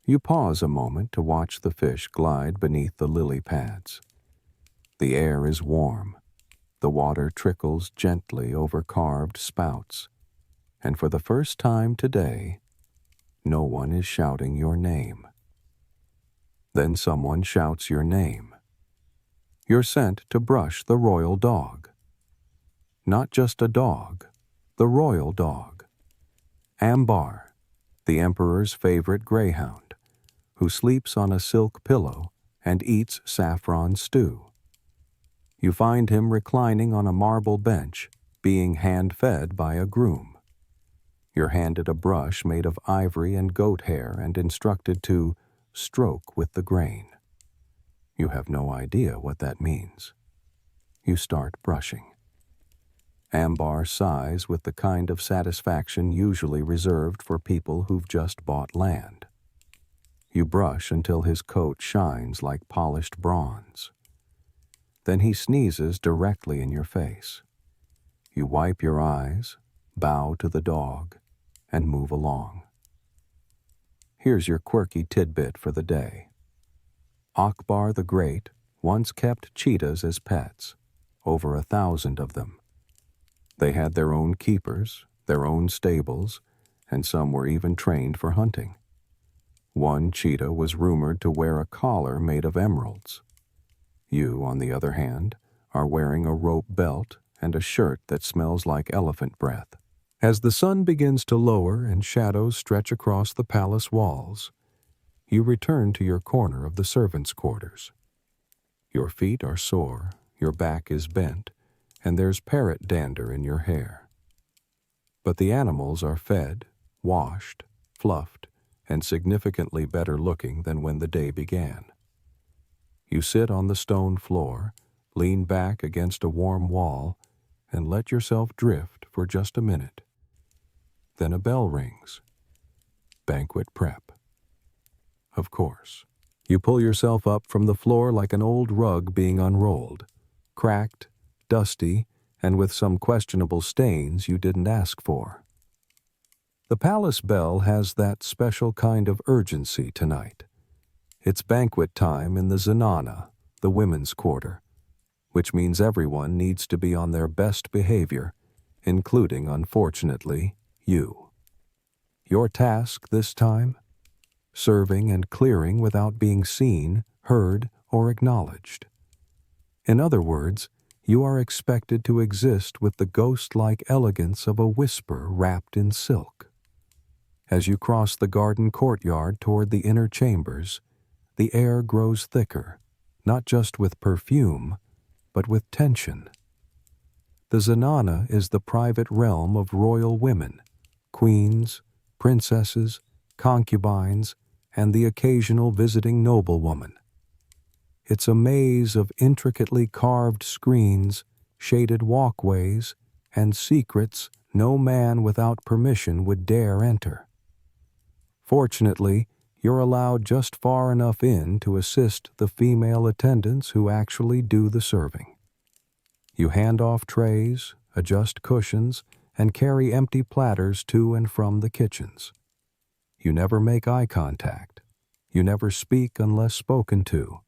You pause a moment to watch the fish glide beneath the lily pads. The air is warm. The water trickles gently over carved spouts. And for the first time today, no one is shouting your name. Then someone shouts your name. You're sent to brush the royal dog. Not just a dog, the royal dog. Ambar, the emperor's favorite greyhound, who sleeps on a silk pillow and eats saffron stew. You find him reclining on a marble bench, being hand-fed by a groom. You're handed a brush made of ivory and goat hair and instructed to stroke with the grain. You have no idea what that means. You start brushing. Ambar sighs with the kind of satisfaction usually reserved for people who've just bought land. You brush until his coat shines like polished bronze. Then he sneezes directly in your face. You wipe your eyes, bow to the dog, and move along. Here's your quirky tidbit for the day. Akbar the Great once kept cheetahs as pets, over 1,000 of them. They had their own keepers, their own stables, and some were even trained for hunting. One cheetah was rumored to wear a collar made of emeralds. You, on the other hand, are wearing a rope belt and a shirt that smells like elephant breath. As the sun begins to lower and shadows stretch across the palace walls, you return to your corner of the servants' quarters. Your feet are sore, your back is bent, and there's parrot dander in your hair. But the animals are fed, washed, fluffed, and significantly better looking than when the day began. You sit on the stone floor, lean back against a warm wall, and let yourself drift for just a minute. Then a bell rings. Banquet prep. Of course. You pull yourself up from the floor like an old rug being unrolled, cracked, dusty, and with some questionable stains you didn't ask for. The palace bell has that special kind of urgency tonight. It's banquet time in the zenana, the women's quarter, which means everyone needs to be on their best behavior, including, unfortunately, you. Your task this time? Serving and clearing without being seen, heard, or acknowledged. In other words, you are expected to exist with the ghost-like elegance of a whisper wrapped in silk. As you cross the garden courtyard toward the inner chambers, the air grows thicker, not just with perfume, but with tension. The zenana is the private realm of royal women, queens, princesses, concubines, and the occasional visiting noblewoman. It's a maze of intricately carved screens, shaded walkways, and secrets no man without permission would dare enter. Fortunately, you're allowed just far enough in to assist the female attendants who actually do the serving. You hand off trays, adjust cushions, and carry empty platters to and from the kitchens. You never make eye contact. You never speak unless spoken to.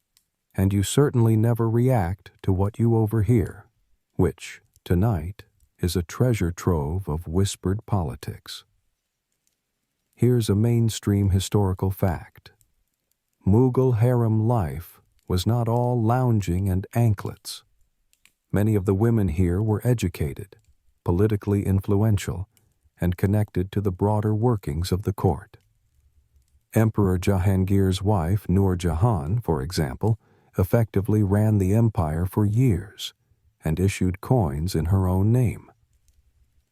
And you certainly never react to what you overhear, which, tonight, is a treasure trove of whispered politics. Here's a mainstream historical fact. Mughal harem life was not all lounging and anklets. Many of the women here were educated, politically influential, and connected to the broader workings of the court. Emperor Jahangir's wife, Nur Jahan, for example, effectively ran the empire for years and issued coins in her own name.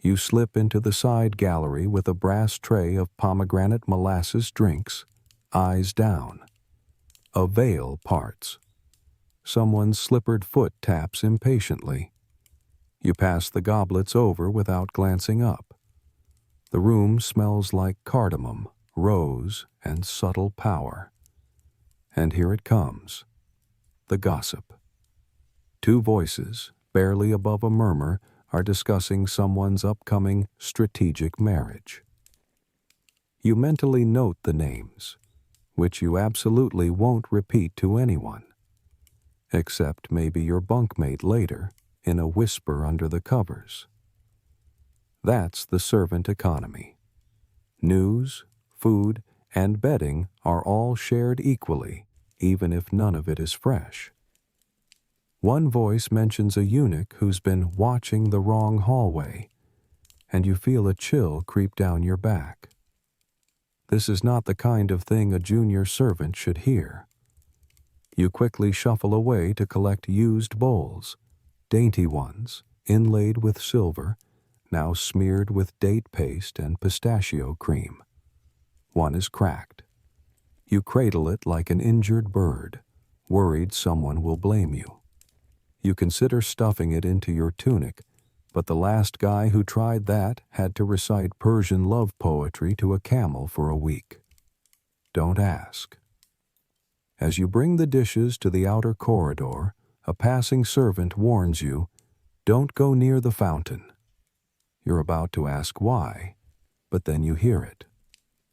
You slip into the side gallery with a brass tray of pomegranate molasses drinks, eyes down. A veil parts. Someone's slippered foot taps impatiently. You pass the goblets over without glancing up. The room smells like cardamom, rose, and subtle power. And here it comes. The gossip. Two voices, barely above a murmur, are discussing someone's upcoming strategic marriage. You mentally note the names, which you absolutely won't repeat to anyone, except maybe your bunkmate later, in a whisper under the covers. That's the servant economy. News, food, and bedding are all shared equally, even if none of it is fresh. One voice mentions a eunuch who's been watching the wrong hallway, and you feel a chill creep down your back. This is not the kind of thing a junior servant should hear. You quickly shuffle away to collect used bowls, dainty ones, inlaid with silver, now smeared with date paste and pistachio cream. One is cracked. You cradle it like an injured bird, worried someone will blame you. You consider stuffing it into your tunic, but the last guy who tried that had to recite Persian love poetry to a camel for a week. Don't ask. As you bring the dishes to the outer corridor, a passing servant warns you, "Don't go near the fountain." You're about to ask why, but then you hear it.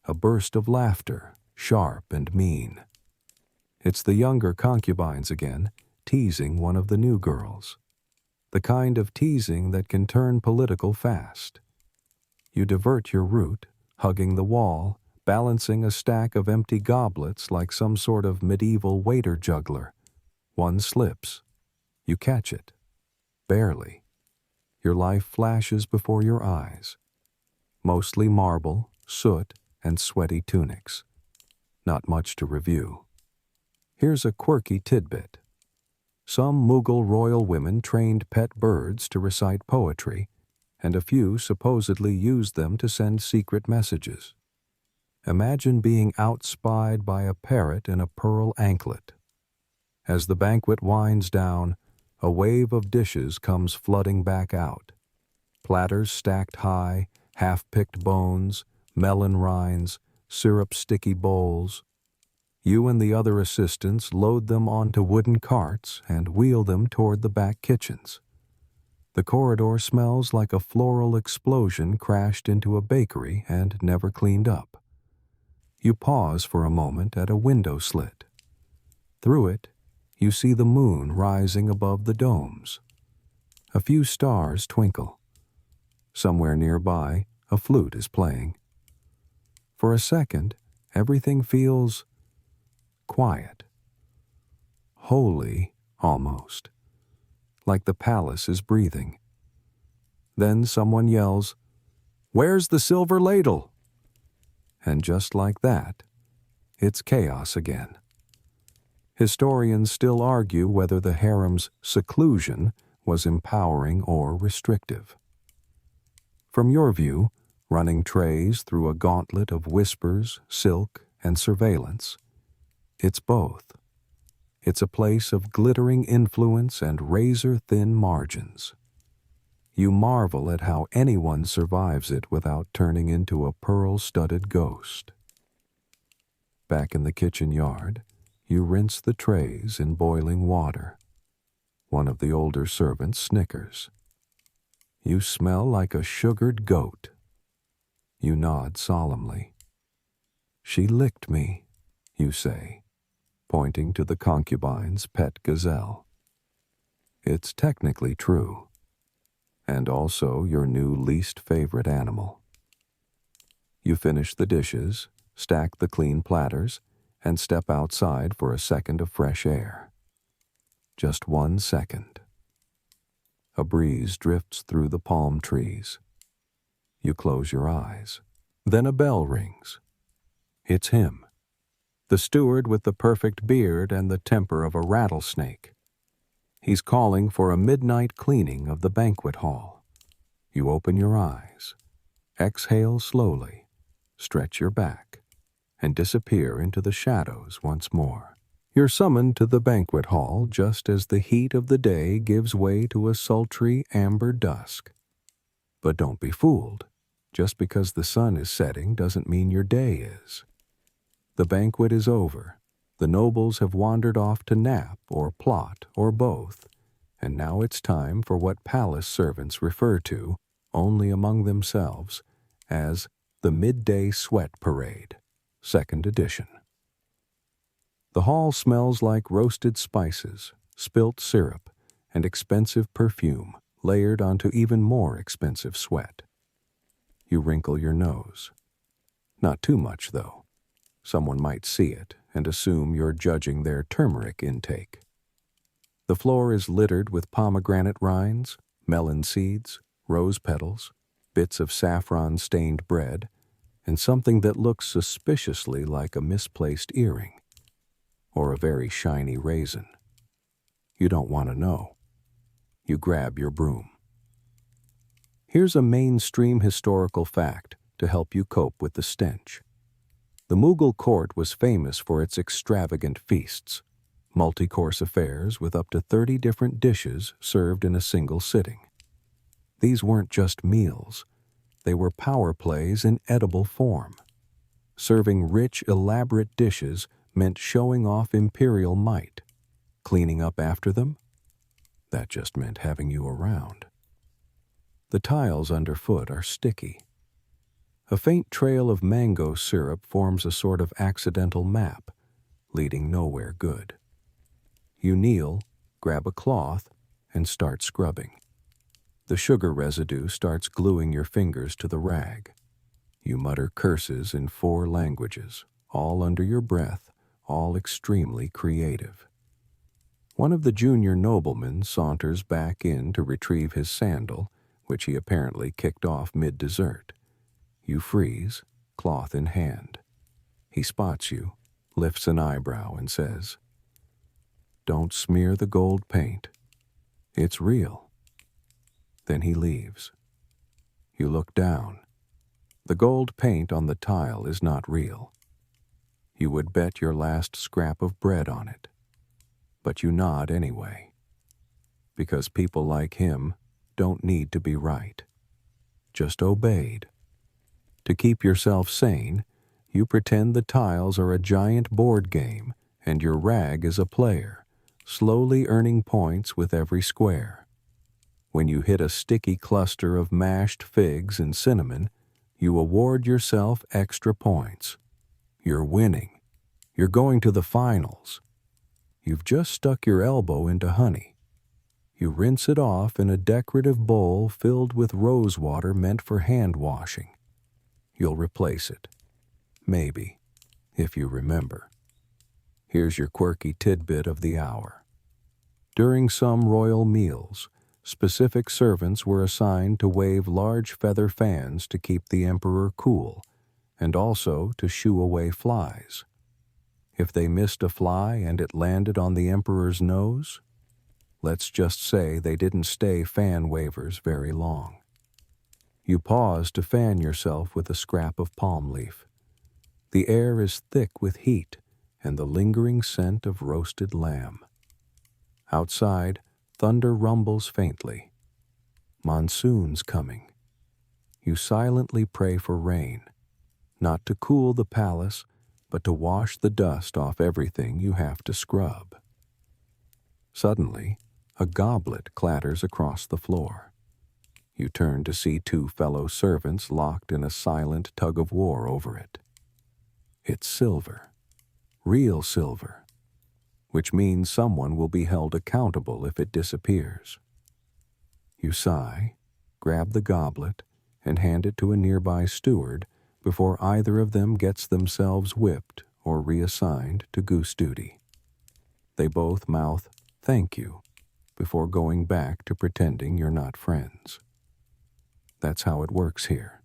A burst of laughter, sharp and mean. It's the younger concubines again, teasing one of the new girls. The kind of teasing that can turn political fast. You divert your route, hugging the wall, balancing a stack of empty goblets like some sort of medieval waiter juggler. One slips. You catch it. Barely. Your life flashes before your eyes. Mostly marble, soot, and sweaty tunics. Not much to review. Here's a quirky tidbit. Some Mughal royal women trained pet birds to recite poetry, and a few supposedly used them to send secret messages. Imagine being outspied by a parrot in a pearl anklet. As the banquet winds down, a wave of dishes comes flooding back out. Platters stacked high, half-picked bones, melon rinds, syrup-sticky bowls. You and the other assistants load them onto wooden carts and wheel them toward the back kitchens. The corridor smells like a floral explosion crashed into a bakery and never cleaned up. You pause for a moment at a window slit. Through it, you see the moon rising above the domes. A few stars twinkle. Somewhere nearby, a flute is playing. For a second, everything feels quiet. Holy, almost. Like the palace is breathing. Then someone yells, "Where's the silver ladle?" And just like that, it's chaos again. Historians still argue whether the harem's seclusion was empowering or restrictive. From your view, running trays through a gauntlet of whispers, silk, and surveillance, it's both. It's a place of glittering influence and razor-thin margins. You marvel at how anyone survives it without turning into a pearl-studded ghost. Back in the kitchen yard, you rinse the trays in boiling water. One of the older servants snickers. You smell like a sugared goat. You nod solemnly. "She licked me," you say, pointing to the concubine's pet gazelle. It's technically true, and also your new least favorite animal. You finish the dishes, stack the clean platters, and step outside for a second of fresh air. Just 1 second. A breeze drifts through the palm trees. You close your eyes. Then a bell rings. It's him, the steward with the perfect beard and the temper of a rattlesnake. He's calling for a midnight cleaning of the banquet hall. You open your eyes, exhale slowly, stretch your back, and disappear into the shadows once more. You're summoned to the banquet hall just as the heat of the day gives way to a sultry amber dusk. But don't be fooled. Just because the sun is setting doesn't mean your day is. The banquet is over. The nobles have wandered off to nap or plot or both, and now it's time for what palace servants refer to, only among themselves, as the Midday Sweat Parade, 2nd edition. The hall smells like roasted spices, spilt syrup, and expensive perfume layered onto even more expensive sweat. You wrinkle your nose. Not too much, though. Someone might see it and assume you're judging their turmeric intake. The floor is littered with pomegranate rinds, melon seeds, rose petals. bits of saffron-stained bread, and something that looks suspiciously like a misplaced earring or a very shiny raisin. You don't want to know. You grab your broom. Here's a mainstream historical fact to help you cope with the stench. The Mughal court was famous for its extravagant feasts, multi-course affairs with up to 30 different dishes served in a single sitting. These weren't just meals. They were power plays in edible form. Serving rich, elaborate dishes meant showing off imperial might. Cleaning up after them? That just meant having you around. The tiles underfoot are sticky. A faint trail of mango syrup forms a sort of accidental map, leading nowhere good. You kneel, grab a cloth, and start scrubbing. The sugar residue starts gluing your fingers to the rag. You mutter curses in 4 languages, all under your breath, all extremely creative. One of the junior noblemen saunters back in to retrieve his sandal, which he apparently kicked off mid-dessert. You freeze, cloth in hand. He spots you, lifts an eyebrow, and says, "Don't smear the gold paint. It's real." Then he leaves. You look down. The gold paint on the tile is not real. You would bet your last scrap of bread on it. But you nod anyway. Because people like him don't need to be right. Just obeyed. To keep yourself sane, you pretend the tiles are a giant board game and your rag is a player, slowly earning points with every square. When you hit a sticky cluster of mashed figs and cinnamon, you award yourself extra points. You're winning. You're going to the finals. You've just stuck your elbow into honey. You rinse it off in a decorative bowl filled with rose water meant for hand washing. You'll replace it. Maybe, if you remember. Here's your quirky tidbit of the hour. During some royal meals, specific servants were assigned to wave large feather fans to keep the emperor cool, and also to shoo away flies. If they missed a fly and it landed on the emperor's nose, let's just say they didn't stay fan wavers very long. You pause to fan yourself with a scrap of palm leaf. The air is thick with heat and the lingering scent of roasted lamb. Outside, thunder rumbles faintly. Monsoon's coming. You silently pray for rain, not to cool the palace, but to wash the dust off everything you have to scrub. Suddenly, a goblet clatters across the floor. You turn to see 2 fellow servants locked in a silent tug-of-war over it. It's silver, real silver, which means someone will be held accountable if it disappears. You sigh, grab the goblet, and hand it to a nearby steward before either of them gets themselves whipped or reassigned to goose duty. They both mouth, "Thank you," before going back to pretending you're not friends. That's how it works here.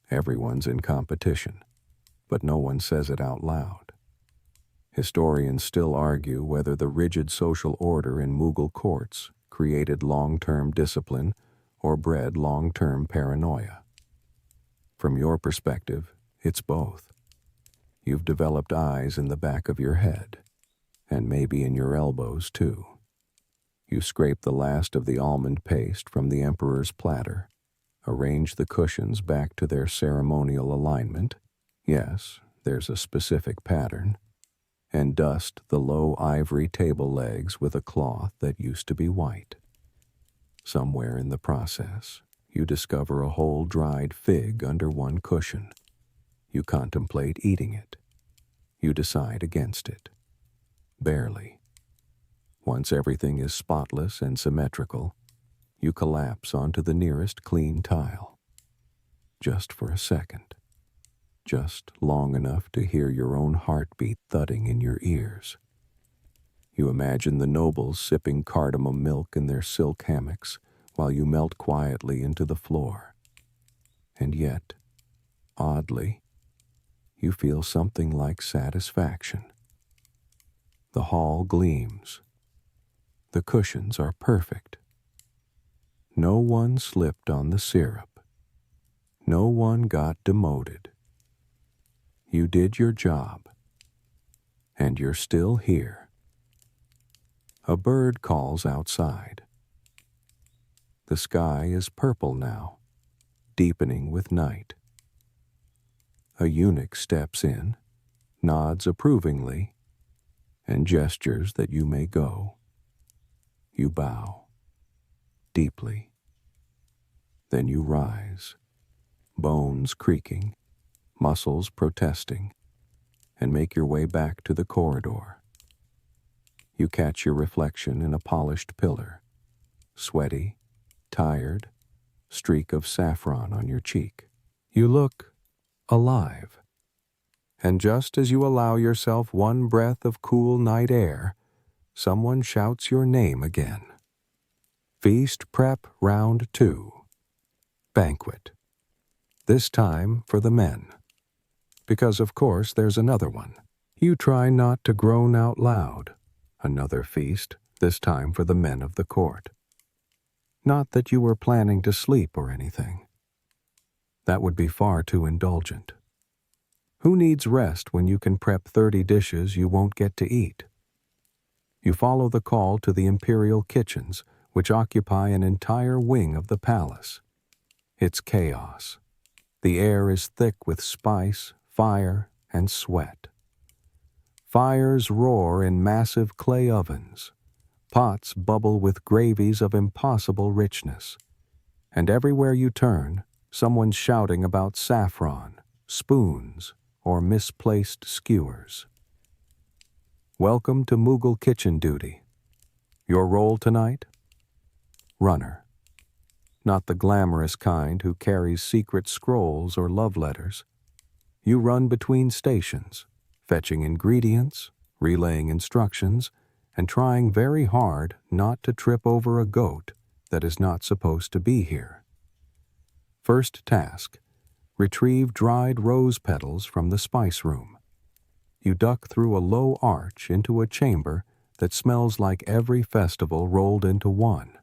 Everyone's in competition, but no one says it out loud. Historians still argue whether the rigid social order in Mughal courts created long-term discipline or bred long-term paranoia. From your perspective, it's both. You've developed eyes in the back of your head, and maybe in your elbows too. You scrape the last of the almond paste from the emperor's platter, arrange the cushions back to their ceremonial alignment. Yes, there's a specific pattern. And dust the low ivory table legs with a cloth that used to be white. Somewhere in the process, you discover a whole dried fig under one cushion. You contemplate eating it. You decide against it. Barely. Once everything is spotless and symmetrical, you collapse onto the nearest clean tile. Just for a second. Just long enough to hear your own heartbeat thudding in your ears. You imagine the nobles sipping cardamom milk in their silk hammocks while you melt quietly into the floor. And yet, oddly, you feel something like satisfaction. The hall gleams. The cushions are perfect. No one slipped on the syrup. No one got demoted. You did your job, and you're still here. A bird calls outside. The sky is purple now, deepening with night. A eunuch steps in, nods approvingly, and gestures that you may go. You bow, deeply. Then you rise, bones creaking, muscles protesting, and make your way back to the corridor. You catch your reflection in a polished pillar, sweaty, tired, streak of saffron on your cheek. You look alive. And just as you allow yourself one breath of cool night air, someone shouts your name again. Feast prep round 2. Banquet. This time for the men. Because of course there's another one. You try not to groan out loud. Another feast, this time for the men of the court. Not that you were planning to sleep or anything. That would be far too indulgent. Who needs rest when you can prep 30 dishes you won't get to eat? You follow the call to the imperial kitchens, which occupy an entire wing of the palace. It's chaos. The air is thick with spice, fire, and sweat. Fires roar in massive clay ovens. Pots bubble with gravies of impossible richness. And everywhere you turn, someone's shouting about saffron, spoons, or misplaced skewers. Welcome to Mughal kitchen duty. Your role tonight? Runner. Not the glamorous kind who carries secret scrolls or love letters. You run between stations, fetching ingredients, relaying instructions, and trying very hard not to trip over a goat that is not supposed to be here. First task: retrieve dried rose petals from the spice room. You duck through a low arch into a chamber that smells like every festival rolled into one.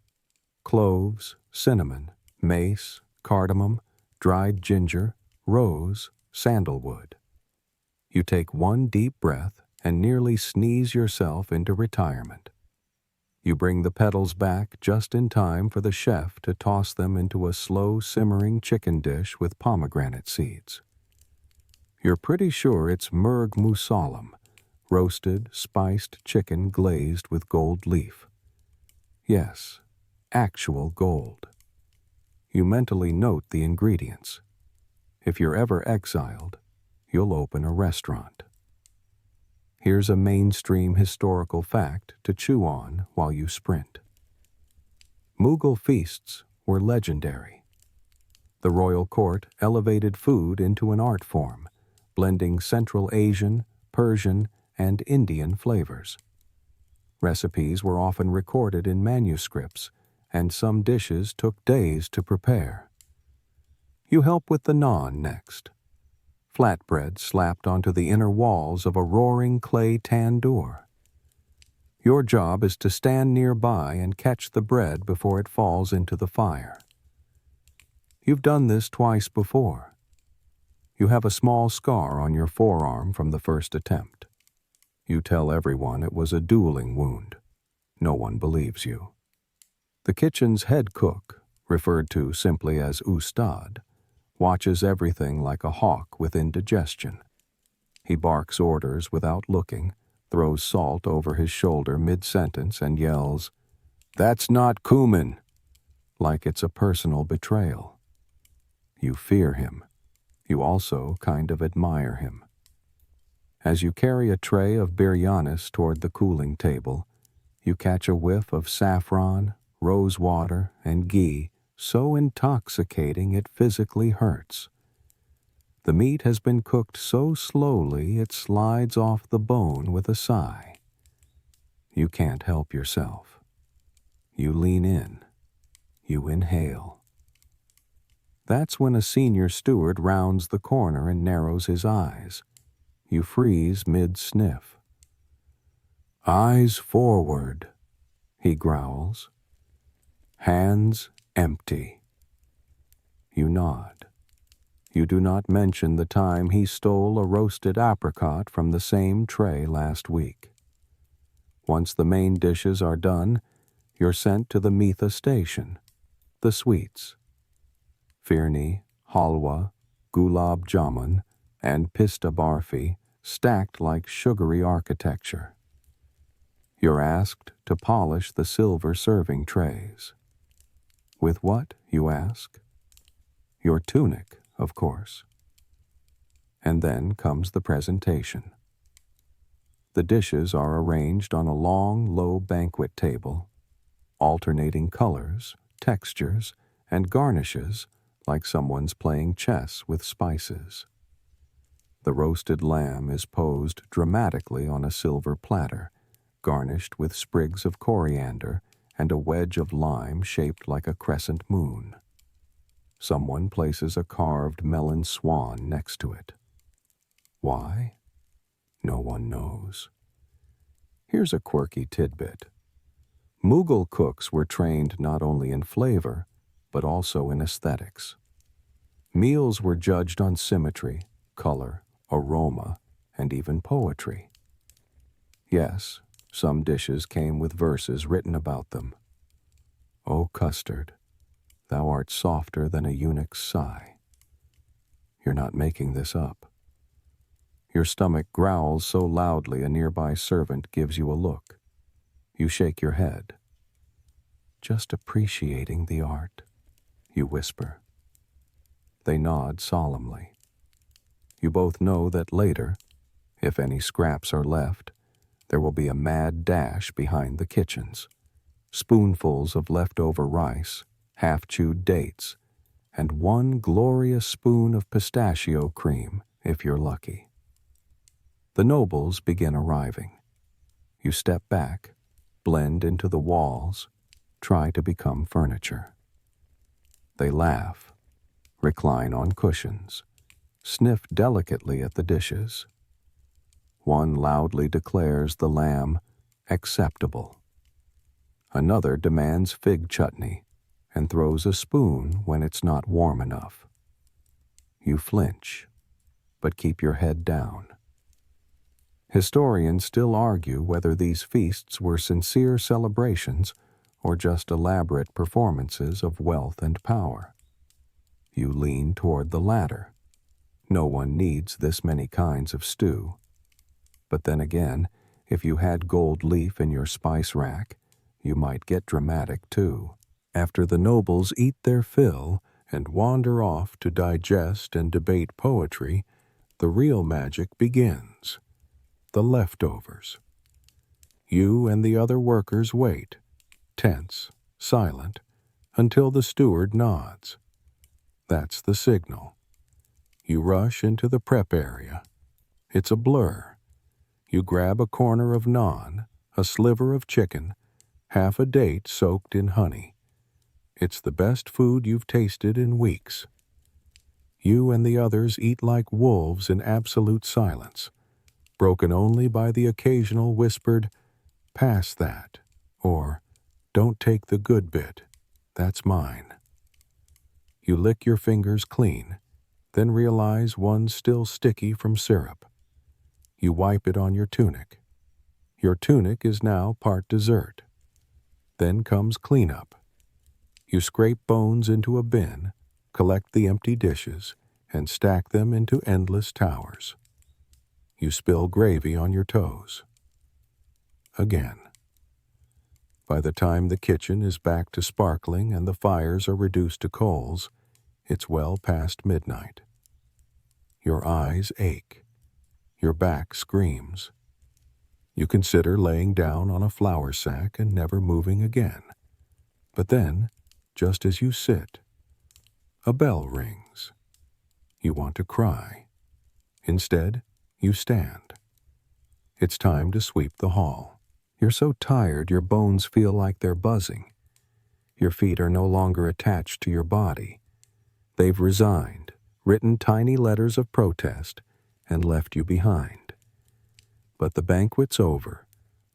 Cloves, cinnamon, mace, cardamom, dried ginger, rose, sandalwood. You take one deep breath and nearly sneeze yourself into retirement. You bring the petals back just in time for the chef to toss them into a slow simmering chicken dish with pomegranate seeds. You're pretty sure it's murg musalam, roasted, spiced chicken glazed with gold leaf. Yes, actual gold. You mentally note the ingredients. If you're ever exiled, you'll open a restaurant. Here's a mainstream historical fact to chew on while you sprint. Mughal feasts were legendary. The royal court elevated food into an art form, blending Central Asian, Persian, and Indian flavors. Recipes were often recorded in manuscripts, and some dishes took days to prepare. You help with the naan next. Flatbread slapped onto the inner walls of a roaring clay tandoor. Your job is to stand nearby and catch the bread before it falls into the fire. You've done this twice before. You have a small scar on your forearm from the first attempt. You tell everyone it was a dueling wound. No one believes you. The kitchen's head cook, referred to simply as Ustad, watches everything like a hawk with indigestion. He barks orders without looking, throws salt over his shoulder mid-sentence and yells, "That's not cumin," like it's a personal betrayal. You fear him. You also kind of admire him. As you carry a tray of biryanis toward the cooling table, you catch a whiff of saffron, rose water, and ghee so intoxicating it physically hurts. The meat has been cooked so slowly it slides off the bone with a sigh. You can't help yourself. You lean in. You inhale. That's when a senior steward rounds the corner and narrows his eyes. You freeze mid-sniff. "Eyes forward," he growls. "Hands empty." You nod. You do not mention the time he stole a roasted apricot from the same tray last week. Once the main dishes are done, you're sent to the Mitha station, the sweets. Firni, halwa, gulab jamun, and pista barfi stacked like sugary architecture. You're asked to polish the silver serving trays. With what, you ask? Your tunic, of course. And then comes the presentation. The dishes are arranged on a long, low banquet table, alternating colors, textures, and garnishes like someone's playing chess with spices. The roasted lamb is posed dramatically on a silver platter, garnished with sprigs of coriander and a wedge of lime shaped like a crescent moon. Someone places a carved melon swan next to it. Why? No one knows. Here's a quirky tidbit. Mughal cooks were trained not only in flavor, but also in aesthetics. Meals were judged on symmetry, color, aroma, and even poetry. Yes, some dishes came with verses written about them. "O custard, thou art softer than a eunuch's sigh." You're not making this up. Your stomach growls so loudly a nearby servant gives you a look. You shake your head. "Just appreciating the art," you whisper. They nod solemnly. You both know that later, if any scraps are left, there will be a mad dash behind the kitchens. Spoonfuls of leftover rice, half-chewed dates, and one glorious spoon of pistachio cream, if you're lucky. The nobles begin arriving. You step back, blend into the walls, try to become furniture. They laugh, recline on cushions, sniff delicately at the dishes. One loudly declares the lamb acceptable. Another demands fig chutney and throws a spoon when it's not warm enough. You flinch, but keep your head down. Historians still argue whether these feasts were sincere celebrations or just elaborate performances of wealth and power. You lean toward the latter. No one needs this many kinds of stew. But then again, if you had gold leaf in your spice rack, you might get dramatic too. After the nobles eat their fill and wander off to digest and debate poetry, the real magic begins. The leftovers. You and the other workers wait, tense, silent, until the steward nods. That's the signal. You rush into the prep area. It's a blur. You grab a corner of naan, a sliver of chicken, half a date soaked in honey. It's the best food you've tasted in weeks. You and the others eat like wolves in absolute silence, broken only by the occasional whispered, "Pass that," or "Don't take the good bit, that's mine." You lick your fingers clean, then realize one's still sticky from syrup. You wipe it on your tunic. Your tunic is now part dessert. Then comes cleanup. You scrape bones into a bin, collect the empty dishes, and stack them into endless towers. You spill gravy on your toes. Again. By the time the kitchen is back to sparkling and the fires are reduced to coals, it's well past midnight. Your eyes ache. Your back screams. You consider laying down on a flour sack and never moving again. But then, just as you sit, a bell rings. You want to cry. Instead, you stand. It's time to sweep the hall. You're so tired your bones feel like they're buzzing. Your feet are no longer attached to your body. They've resigned, written tiny letters of protest, and left you behind. But the banquet's over.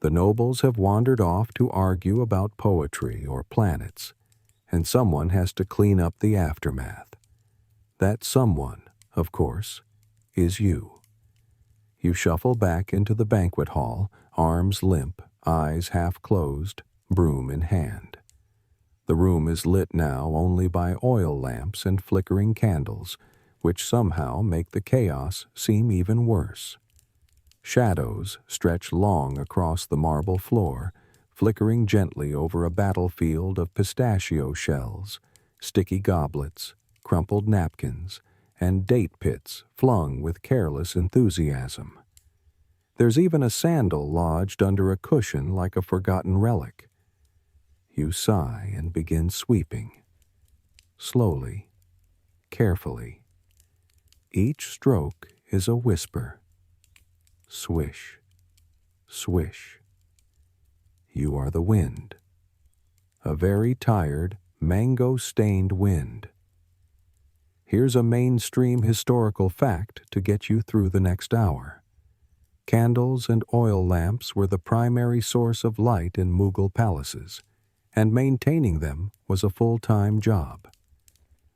The nobles have wandered off to argue about poetry or planets, and someone has to clean up the aftermath. That someone, of course, is you. You shuffle back into the banquet hall, arms limp, eyes half closed, broom in hand. The room is lit now only by oil lamps and flickering candles, which somehow make the chaos seem even worse. Shadows stretch long across the marble floor, flickering gently over a battlefield of pistachio shells, sticky goblets, crumpled napkins, and date pits flung with careless enthusiasm. There's even a sandal lodged under a cushion like a forgotten relic. You sigh and begin sweeping. Slowly, carefully. Each stroke is a whisper. Swish, swish. You are the wind. A very tired, mango-stained wind. Here's a mainstream historical fact to get you through the next hour. Candles and oil lamps were the primary source of light in Mughal palaces, and maintaining them was a full-time job.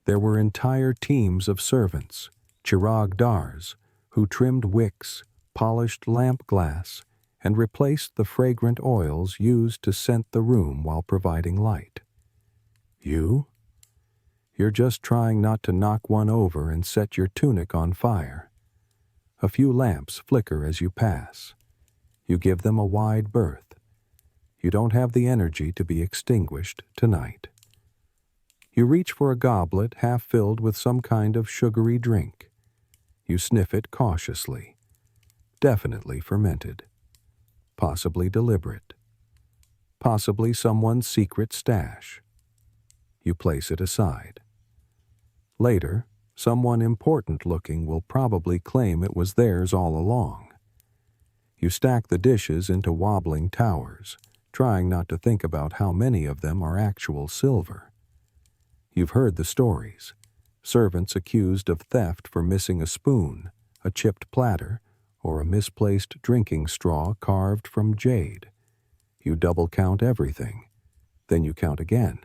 There were entire teams of servants, chiragdars, who trimmed wicks, polished lamp glass, and replaced the fragrant oils used to scent the room while providing light. You? You're just trying not to knock one over and set your tunic on fire. A few lamps flicker as you pass. You give them a wide berth. You don't have the energy to be extinguished tonight. You reach for a goblet half filled with some kind of sugary drink. You sniff it cautiously. Definitely fermented. Possibly deliberate. Possibly someone's secret stash. You place it aside. Later, someone important-looking will probably claim it was theirs all along. You stack the dishes into wobbling towers, trying not to think about how many of them are actual silver. You've heard the stories. Servants accused of theft for missing a spoon, a chipped platter, or a misplaced drinking straw carved from jade. You double count everything. Then you count again.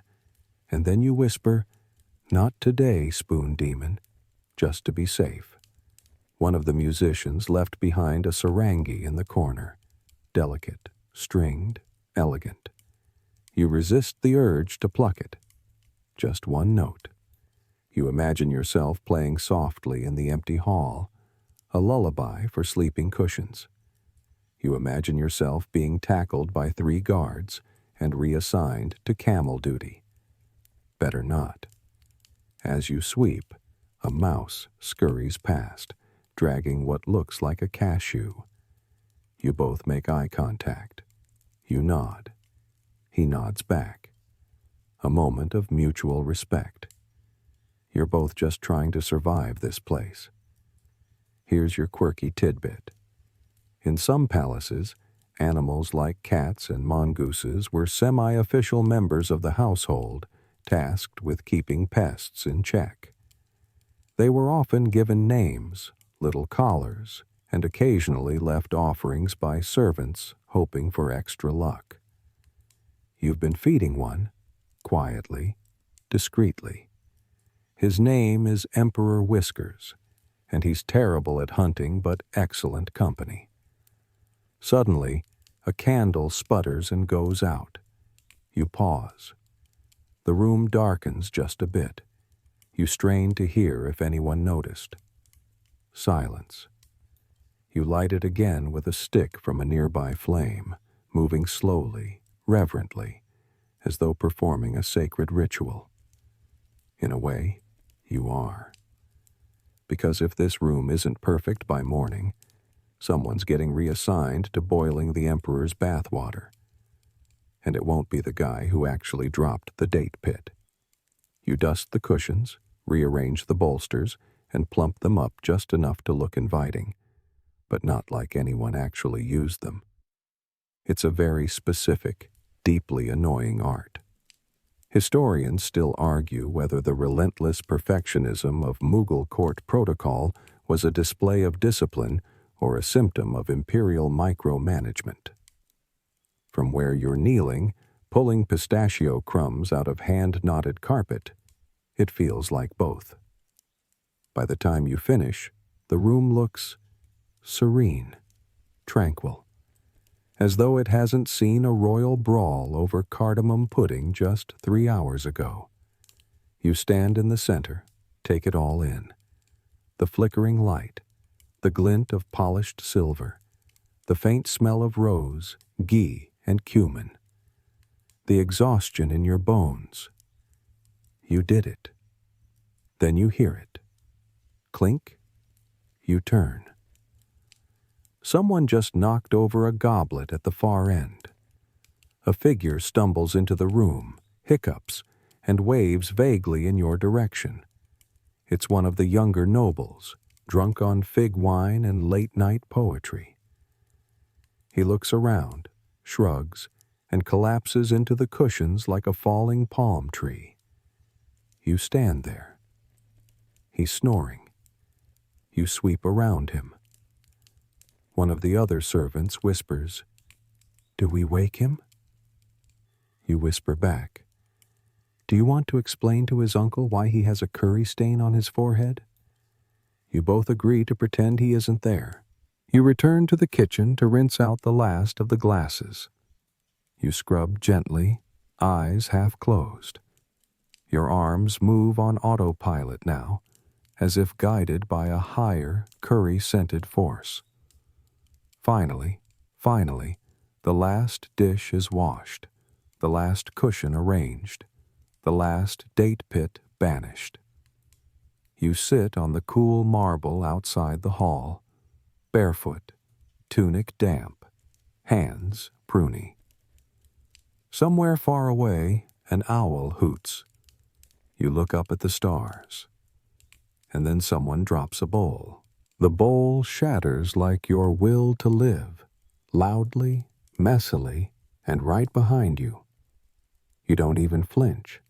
And then you whisper, "Not today, spoon demon," just to be safe. One of the musicians left behind a sarangi in the corner. Delicate, stringed, elegant. You resist the urge to pluck it. Just one note. You imagine yourself playing softly in the empty hall, a lullaby for sleeping cushions. You imagine yourself being tackled by 3 guards and reassigned to camel duty. Better not. As you sweep, a mouse scurries past, dragging what looks like a cashew. You both make eye contact. You nod. He nods back. A moment of mutual respect. You're both just trying to survive this place. Here's your quirky tidbit. In some palaces, animals like cats and mongooses were semi-official members of the household, tasked with keeping pests in check. They were often given names, little collars, and occasionally left offerings by servants hoping for extra luck. You've been feeding one, quietly, discreetly. His name is Emperor Whiskers, and he's terrible at hunting but excellent company. Suddenly, a candle sputters and goes out. You pause. The room darkens just a bit. You strain to hear if anyone noticed. Silence. You light it again with a stick from a nearby flame, moving slowly, reverently, as though performing a sacred ritual. In a way, you are. Because if this room isn't perfect by morning, someone's getting reassigned to boiling the Emperor's bathwater. And it won't be the guy who actually dropped the date pit. You dust the cushions, rearrange the bolsters, and plump them up just enough to look inviting, but not like anyone actually used them. It's a very specific, deeply annoying art. Historians still argue whether the relentless perfectionism of Mughal court protocol was a display of discipline or a symptom of imperial micromanagement. From where you're kneeling, pulling pistachio crumbs out of hand-knotted carpet, it feels like both. By the time you finish, the room looks serene, tranquil, as though it hasn't seen a royal brawl over cardamom pudding just 3 hours ago. You stand in the center, take it all in. The flickering light, the glint of polished silver, the faint smell of rose, ghee, and cumin. The exhaustion in your bones. You did it. Then you hear it. Clink. You turn. Someone just knocked over a goblet at the far end. A figure stumbles into the room, hiccups, and waves vaguely in your direction. It's one of the younger nobles, drunk on fig wine and late-night poetry. He looks around, shrugs, and collapses into the cushions like a falling palm tree. You stand there. He's snoring. You sweep around him. One of the other servants whispers, "Do we wake him?" You whisper back, "Do you want to explain to his uncle why he has a curry stain on his forehead?" You both agree to pretend he isn't there. You return to the kitchen to rinse out the last of the glasses. You scrub gently, eyes half closed. Your arms move on autopilot now, as if guided by a higher, curry-scented force. Finally, the last dish is washed, the last cushion arranged, the last date pit banished. You sit on the cool marble outside the hall, barefoot, tunic damp, hands pruny. Somewhere far away, an owl hoots. You look up at the stars. And then someone drops a bowl. The bowl shatters like your will to live, loudly, messily, and right behind you. You don't even flinch.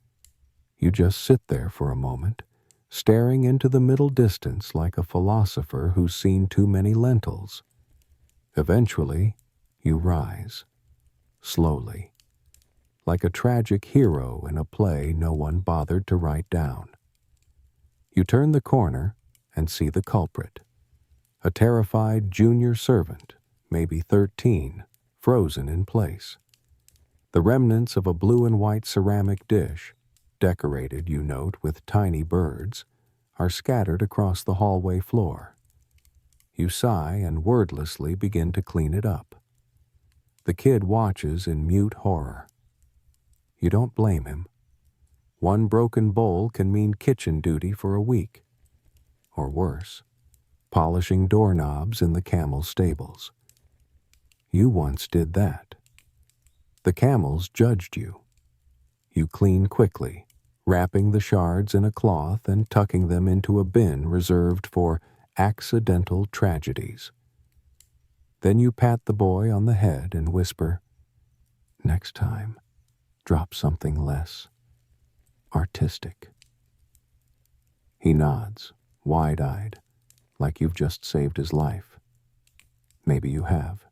You just sit there for a moment, staring into the middle distance like a philosopher who's seen too many lentils. Eventually, you rise, slowly, like a tragic hero in a play no one bothered to write down. You turn the corner and see the culprit, a terrified junior servant, maybe 13, frozen in place. The remnants of a blue and white ceramic dish, decorated, you note, with tiny birds, are scattered across the hallway floor. You sigh and wordlessly begin to clean it up. The kid watches in mute horror. You don't blame him. One broken bowl can mean kitchen duty for a week. Or worse, polishing doorknobs in the camel stables. You once did that. The camels judged you. You clean quickly, wrapping the shards in a cloth and tucking them into a bin reserved for accidental tragedies. Then you pat the boy on the head and whisper, "Next time, drop something less artistic." He nods, wide-eyed, like you've just saved his life. Maybe you have.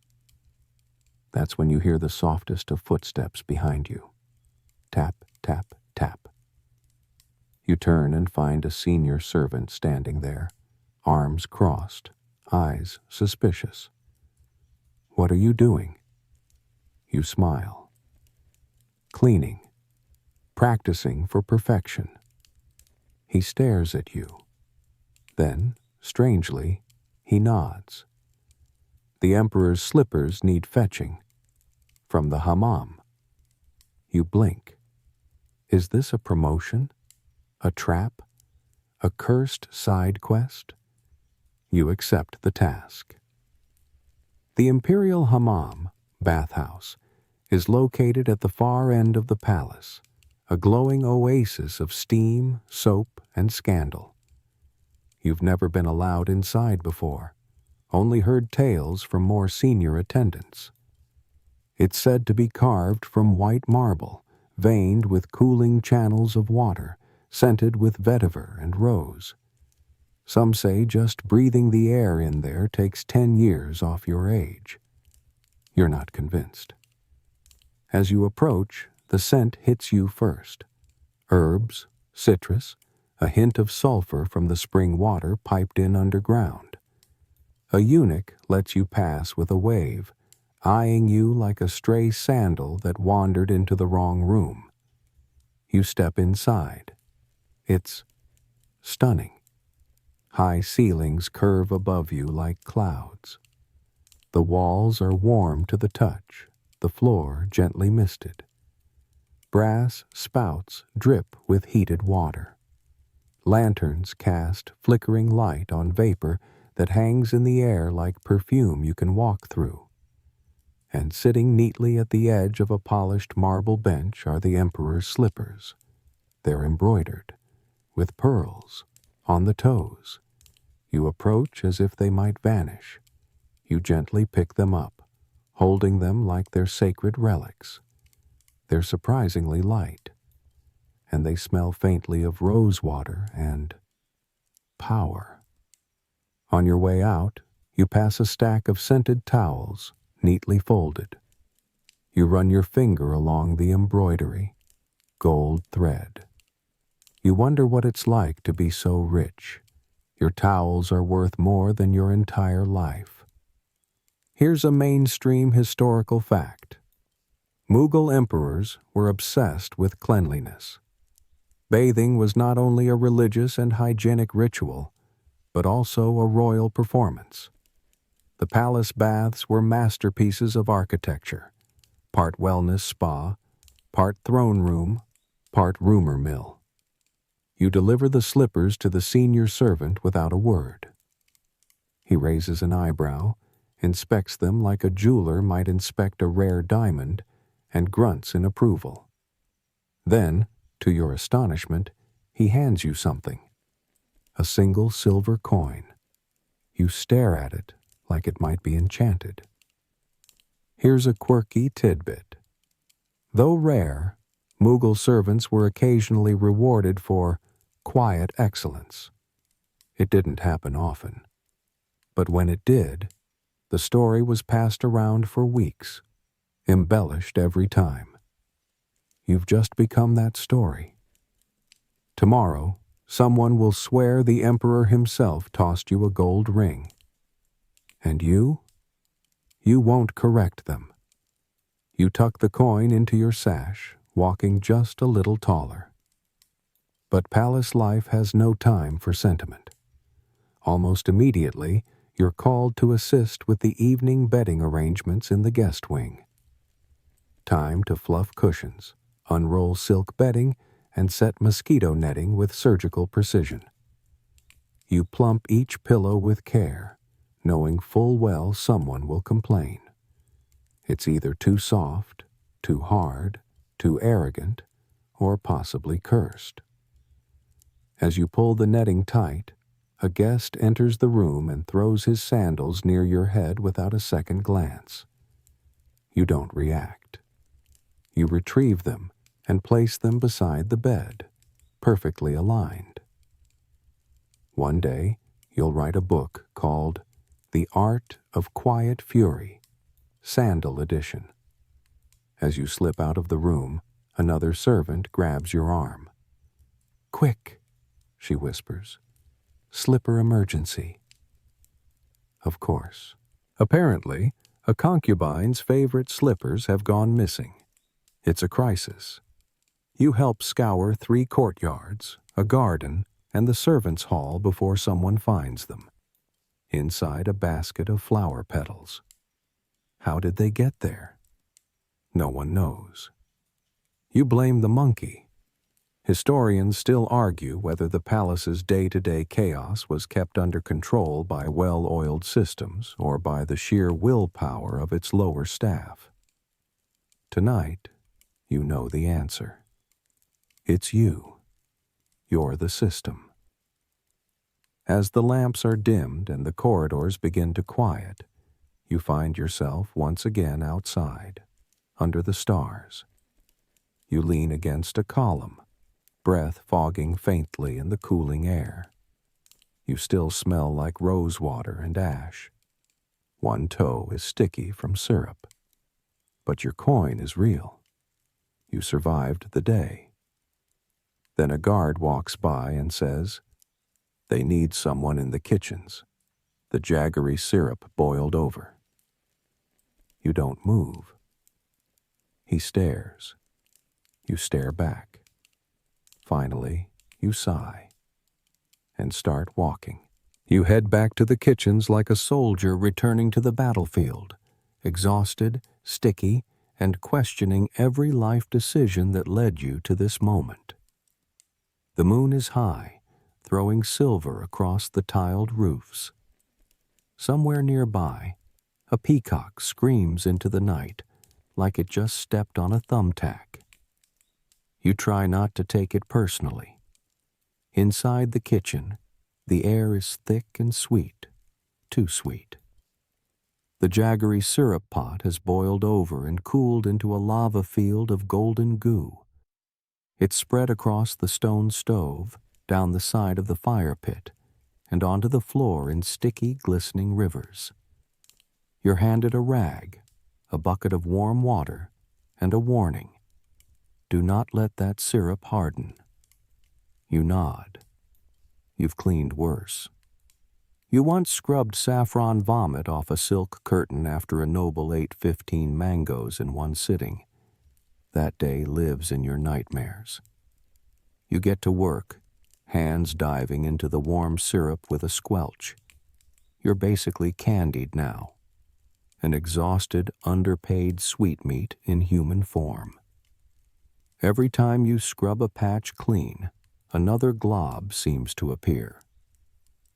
That's when you hear the softest of footsteps behind you. Tap, tap, tap. You turn and find a senior servant standing there, arms crossed, eyes suspicious. "What are you doing?" You smile. "Cleaning. Practicing for perfection." He stares at you. Then, strangely, he nods. "The emperor's slippers need fetching. From the hammam." You blink. Is this a promotion? A trap? A cursed side quest? You accept the task. The imperial hammam, bathhouse, is located at the far end of the palace, a glowing oasis of steam, soap, and scandal. You've never been allowed inside before, only heard tales from more senior attendants. It's said to be carved from white marble, veined with cooling channels of water, scented with vetiver and rose. Some say just breathing the air in there takes 10 years off your age. You're not convinced. As you approach, the scent hits you first. Herbs, citrus, a hint of sulfur from the spring water piped in underground. A eunuch lets you pass with a wave, eyeing you like a stray sandal that wandered into the wrong room. You step inside. It's stunning. High ceilings curve above you like clouds. The walls are warm to the touch, the floor gently misted. Brass spouts drip with heated water. Lanterns cast flickering light on vapor that hangs in the air like perfume you can walk through. And sitting neatly at the edge of a polished marble bench are the emperor's slippers. They're embroidered, with pearls, on the toes. You approach as if they might vanish. You gently pick them up, holding them like they're sacred relics. They're surprisingly light, and they smell faintly of rose water and power. On your way out, you pass a stack of scented towels, neatly folded. You run your finger along the embroidery, gold thread. You wonder what it's like to be so rich. Your towels are worth more than your entire life. Here's a mainstream historical fact. Mughal emperors were obsessed with cleanliness. Bathing was not only a religious and hygienic ritual, but also a royal performance. The palace baths were masterpieces of architecture, part wellness spa, part throne room, part rumor mill. You deliver the slippers to the senior servant without a word. He raises an eyebrow, inspects them like a jeweler might inspect a rare diamond, and grunts in approval. Then, to your astonishment, he hands you something. A single silver coin. You stare at it like it might be enchanted. Here's a quirky tidbit. Though rare, Mughal servants were occasionally rewarded for quiet excellence. It didn't happen often. But when it did, the story was passed around for weeks, embellished every time. You've just become that story. Tomorrow, someone will swear the emperor himself tossed you a gold ring. And you won't correct them. You tuck the coin into your sash, walking just a little taller. But palace life has no time for sentiment. Almost immediately, you're called to assist with the evening bedding arrangements in the guest wing. Time to fluff cushions, unroll silk bedding, and set mosquito netting with surgical precision. You plump each pillow with care, knowing full well someone will complain. It's either too soft, too hard, too arrogant, or possibly cursed. As you pull the netting tight, a guest enters the room and throws his sandals near your head without a second glance. You don't react. You retrieve them and place them beside the bed, perfectly aligned. One day, you'll write a book called The Art of Quiet Fury, Sandal Edition. As you slip out of the room, another servant grabs your arm. "Quick," she whispers. "Slipper emergency." Of course. Apparently, a concubine's favorite slippers have gone missing. It's a crisis. You help scour 3 courtyards, a garden, and the servants' hall before someone finds them. Inside a basket of flower petals. How did they get there? No one knows. You blame the monkey. Historians still argue whether the palace's day-to-day chaos was kept under control by well-oiled systems or by the sheer willpower of its lower staff. Tonight, you know the answer. It's you. You're the system. As the lamps are dimmed and the corridors begin to quiet, you find yourself once again outside, under the stars. You lean against a column, breath fogging faintly in the cooling air. You still smell like rose water and ash. One toe is sticky from syrup. But your coin is real. You survived the day. Then a guard walks by and says, "They need someone in the kitchens. The jaggery syrup boiled over." You don't move. He stares. You stare back. Finally, you sigh and start walking. You head back to the kitchens like a soldier returning to the battlefield, exhausted, sticky, and questioning every life decision that led you to this moment. The moon is high, throwing silver across the tiled roofs. Somewhere nearby, a peacock screams into the night like it just stepped on a thumbtack. You try not to take it personally. Inside the kitchen, the air is thick and sweet, too sweet. The jaggery syrup pot has boiled over and cooled into a lava field of golden goo. It's spread across the stone stove, down the side of the fire pit, and onto the floor in sticky, glistening rivers. You're handed a rag, a bucket of warm water, and a warning. Do not let that syrup harden. You nod. You've cleaned worse. You once scrubbed saffron vomit off a silk curtain after a noble ate 15 mangoes in one sitting. That day lives in your nightmares. You get to work, hands diving into the warm syrup with a squelch. You're basically candied now. An exhausted, underpaid sweetmeat in human form. Every time you scrub a patch clean, another glob seems to appear.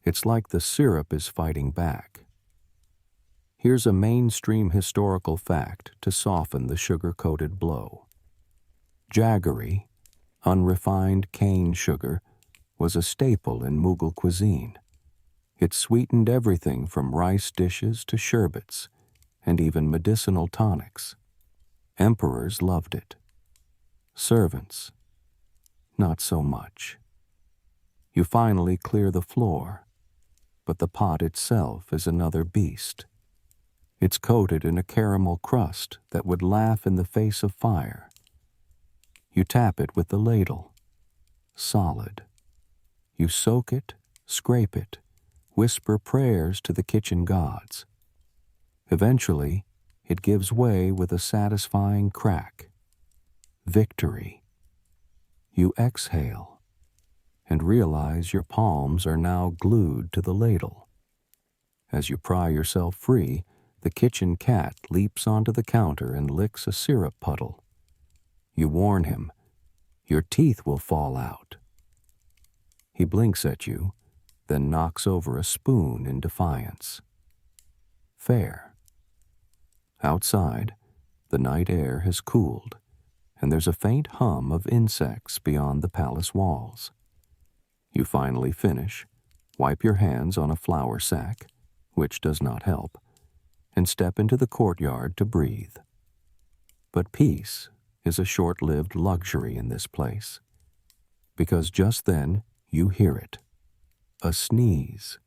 It's like the syrup is fighting back. Here's a mainstream historical fact to soften the sugar-coated blow. Jaggery, unrefined cane sugar, was a staple in Mughal cuisine. It sweetened everything from rice dishes to sherbets, and even medicinal tonics. Emperors loved it. Servants, not so much. You finally clear the floor, but the pot itself is another beast. It's coated in a caramel crust that would laugh in the face of fire. You tap it with the ladle. Solid. You soak it, scrape it, whisper prayers to the kitchen gods. Eventually, it gives way with a satisfying crack. Victory. You exhale and realize your palms are now glued to the ladle. As you pry yourself free, the kitchen cat leaps onto the counter and licks a syrup puddle. You warn him, "Your teeth will fall out." He blinks at you, then knocks over a spoon in defiance. Fair. Outside, the night air has cooled, and there's a faint hum of insects beyond the palace walls. You finally finish, wipe your hands on a flour sack, which does not help, and step into the courtyard to breathe. But peace is a short-lived luxury in this place, because just then you hear it. A sneeze.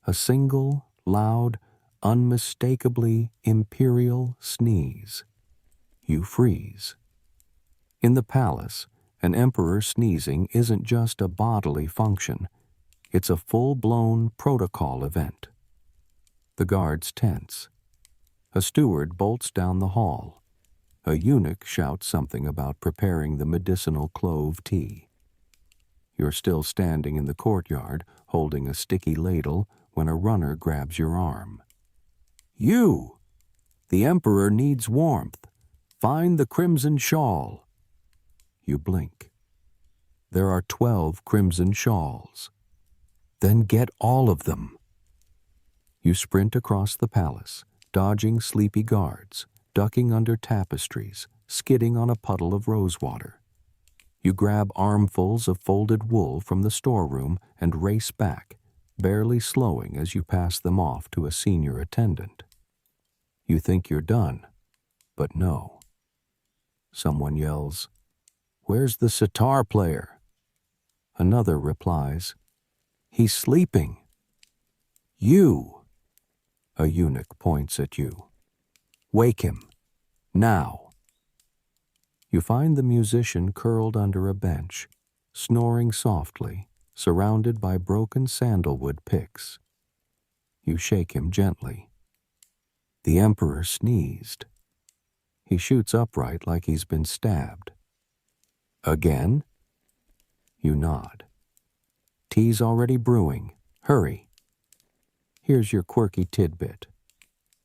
A single, loud, unmistakably imperial sneeze. You freeze. In the palace, an emperor sneezing isn't just a bodily function. It's a full-blown protocol event. The guards tense. A steward bolts down the hall. A eunuch shouts something about preparing the medicinal clove tea. You're still standing in the courtyard, holding a sticky ladle, when a runner grabs your arm. "You! The emperor needs warmth. Find the crimson shawl." You blink. There are 12 crimson shawls. Then get all of them. You sprint across the palace, dodging sleepy guards, ducking under tapestries, skidding on a puddle of rosewater. You grab armfuls of folded wool from the storeroom and race back, barely slowing as you pass them off to a senior attendant. You think you're done, but no. Someone yells, "Where's the sitar player?" Another replies, "He's sleeping." "You," a eunuch points at you. "Wake him, now." You find the musician curled under a bench, snoring softly, surrounded by broken sandalwood picks. You shake him gently. The emperor sneezed. He shoots upright like he's been stabbed. "Again?" You nod. "Tea's already brewing. Hurry." Here's your quirky tidbit.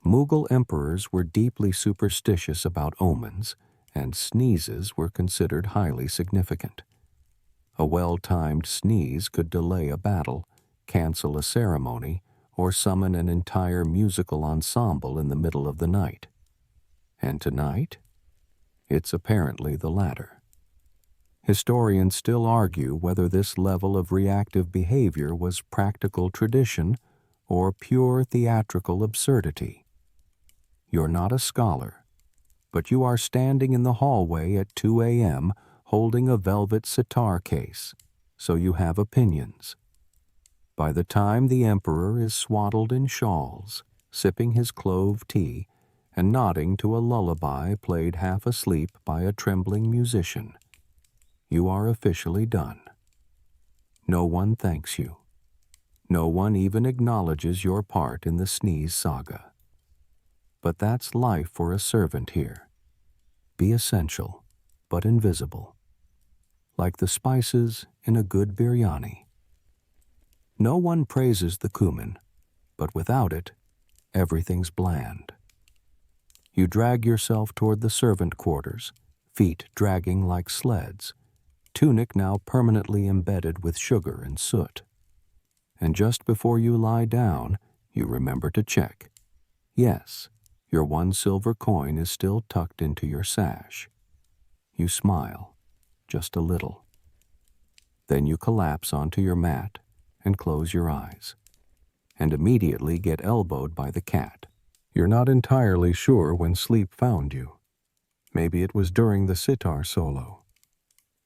Mughal emperors were deeply superstitious about omens, and sneezes were considered highly significant. A well-timed sneeze could delay a battle, cancel a ceremony, or summon an entire musical ensemble in the middle of the night. And tonight, it's apparently the latter. Historians still argue whether this level of reactive behavior was practical tradition or pure theatrical absurdity. You're not a scholar, but you are standing in the hallway at 2 a.m. holding a velvet sitar case, so you have opinions. By the time the emperor is swaddled in shawls, sipping his clove tea, and nodding to a lullaby played half asleep by a trembling musician, you are officially done. No one thanks you. No one even acknowledges your part in the sneeze saga. But that's life for a servant here. Be essential, but invisible. Like the spices in a good biryani. No one praises the cumin, but without it, everything's bland. You drag yourself toward the servant quarters, feet dragging like sleds, tunic now permanently embedded with sugar and soot. And just before you lie down, you remember to check. Yes, your 1 silver coin is still tucked into your sash. You smile, just a little. Then you collapse onto your mat and close your eyes, and immediately get elbowed by the cat. You're not entirely sure when sleep found you. Maybe it was during the sitar solo.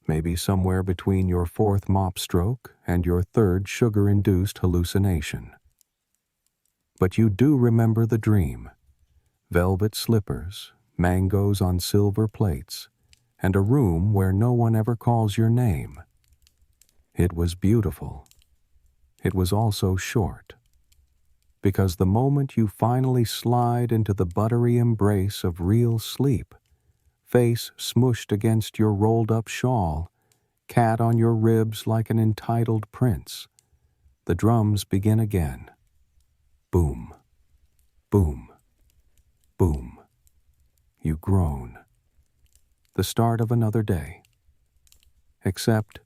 Maybe somewhere between your 4th mop stroke and your 3rd sugar-induced hallucination. But you do remember the dream. Velvet slippers, mangoes on silver plates, and a room where no one ever calls your name. It was beautiful. It was also short. Because the moment you finally slide into the buttery embrace of real sleep, face smooshed against your rolled-up shawl, cat on your ribs like an entitled prince, the drums begin again. Boom, boom, boom. You groan. The start of another day. Except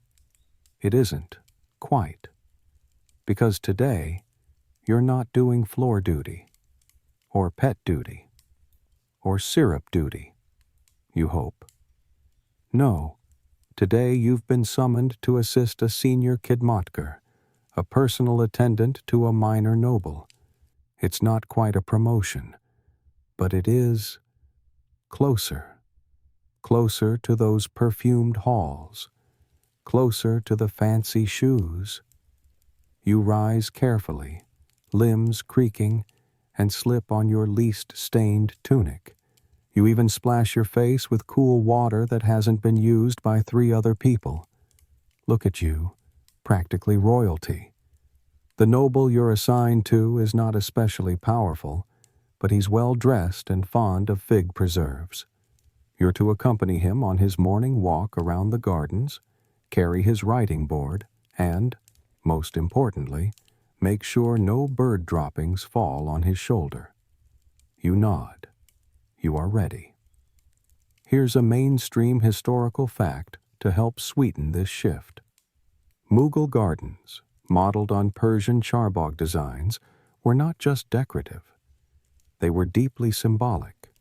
it isn't, quite. Because today, you're not doing floor duty, or pet duty, or syrup duty, you hope. No, today you've been summoned to assist a senior kidmatkar, a personal attendant to a minor noble. It's not quite a promotion, but it is closer, closer to those perfumed halls, closer to the fancy shoes. You rise carefully, limbs creaking, and slip on your least stained tunic. You even splash your face with cool water that hasn't been used by 3 other people. Look at you, practically royalty. The noble you're assigned to is not especially powerful, but he's well-dressed and fond of fig preserves. You're to accompany him on his morning walk around the gardens, carry his writing board, and, most importantly, make sure no bird droppings fall on his shoulder. You nod. You are ready. Here's a mainstream historical fact to help sweeten this shift. Mughal gardens, modeled on Persian charbagh designs, were not just decorative. They were deeply symbolic,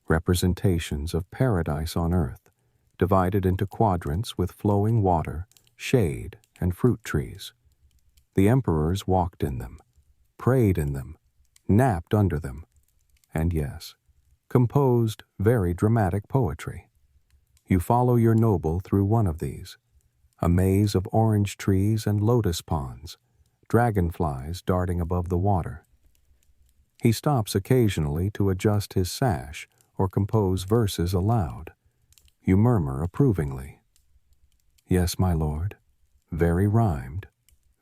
representations of paradise on earth, divided into quadrants with flowing water, shade, and fruit trees. The emperors walked in them, prayed in them, napped under them, and yes, composed very dramatic poetry. You follow your noble through one of these, a maze of orange trees and lotus ponds, dragonflies darting above the water. He stops occasionally to adjust his sash or compose verses aloud. You murmur approvingly. Yes, my lord. Very rhymed,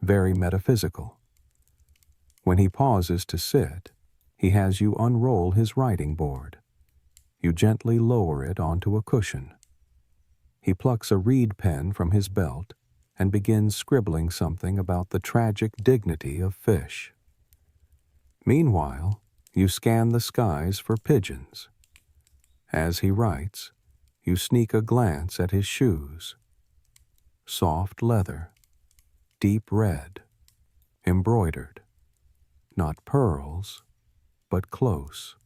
very metaphysical. When he pauses to sit, he has you unroll his writing board. You gently lower it onto a cushion. He plucks a reed pen from his belt and begins scribbling something about the tragic dignity of fish. Meanwhile, you scan the skies for pigeons. As he writes, you sneak a glance at his shoes. Soft leather, deep red, embroidered. Not pearls, but close.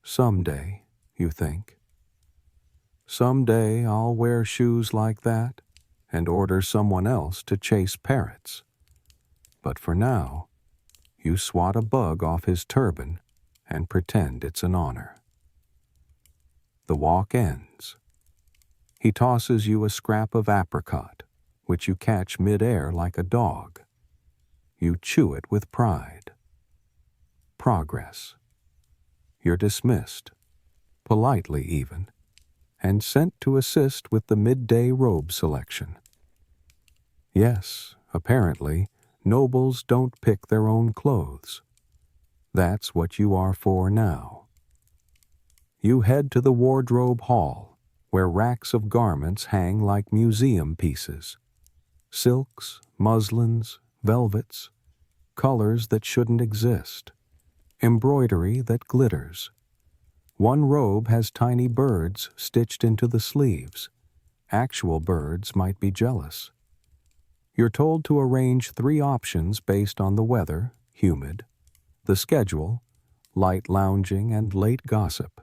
Someday, you think. Someday I'll wear shoes like that and order someone else to chase parrots. But for now, you swat a bug off his turban and pretend it's an honor. The walk ends. He tosses you a scrap of apricot, which you catch mid-air like a dog. You chew it with pride. Progress. You're dismissed, politely even, and sent to assist with the midday robe selection. Yes, apparently, nobles don't pick their own clothes. That's what you are for now. You head to the wardrobe hall, where racks of garments hang like museum pieces. Silks, muslins, velvets, colors that shouldn't exist, embroidery that glitters. One robe has tiny birds stitched into the sleeves. Actual birds might be jealous. You're told to arrange 3 options based on the weather, humid, the schedule, light lounging and late gossip,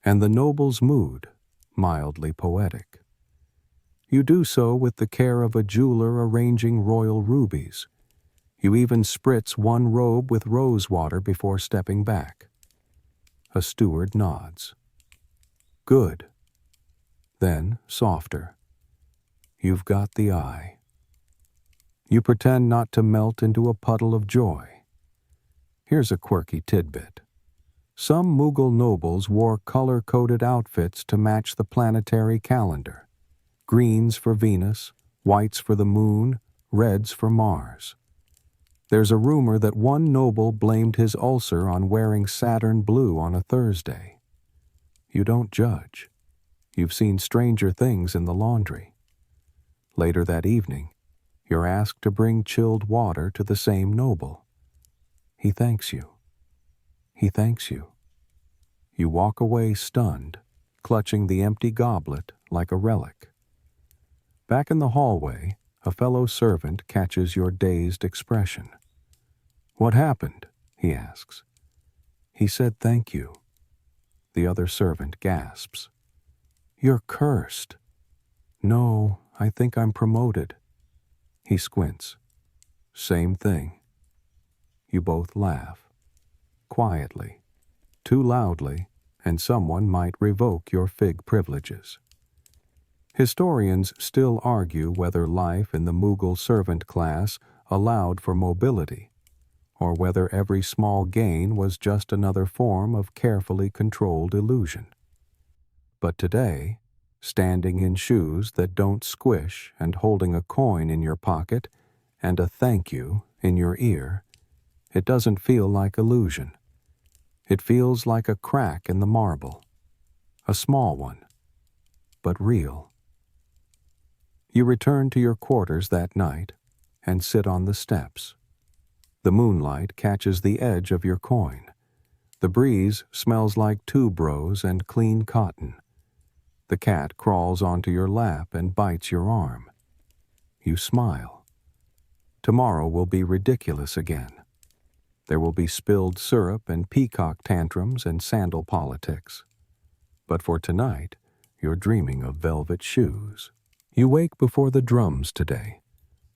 and the noble's mood, mildly poetic. You do so with the care of a jeweler arranging royal rubies. You even spritz one robe with rose water before stepping back. A steward nods. Good. Then, softer. You've got the eye. You pretend not to melt into a puddle of joy. Here's a quirky tidbit. Some Mughal nobles wore color-coded outfits to match the planetary calendar. Greens for Venus, whites for the moon, reds for Mars. There's a rumor that one noble blamed his ulcer on wearing Saturn blue on a Thursday. You don't judge. You've seen stranger things in the laundry. Later that evening, you're asked to bring chilled water to the same noble. He thanks you. He thanks you. You walk away stunned, clutching the empty goblet like a relic. Back in the hallway, a fellow servant catches your dazed expression. What happened? He asks. He said thank you. The other servant gasps. You're cursed. No, I think I'm promoted. He squints. Same thing. You both laugh. Quietly. Too loudly, and someone might revoke your fig privileges. Historians still argue whether life in the Mughal servant class allowed for mobility, or whether every small gain was just another form of carefully controlled illusion. But today, standing in shoes that don't squish and holding a coin in your pocket and a thank you in your ear, it doesn't feel like illusion. It feels like a crack in the marble, a small one, but real. You return to your quarters that night and sit on the steps. The moonlight catches the edge of your coin. The breeze smells like tuberose and clean cotton. The cat crawls onto your lap and bites your arm. You smile. Tomorrow will be ridiculous again. There will be spilled syrup and peacock tantrums and sandal politics. But for tonight, you're dreaming of velvet shoes. You wake before the drums today.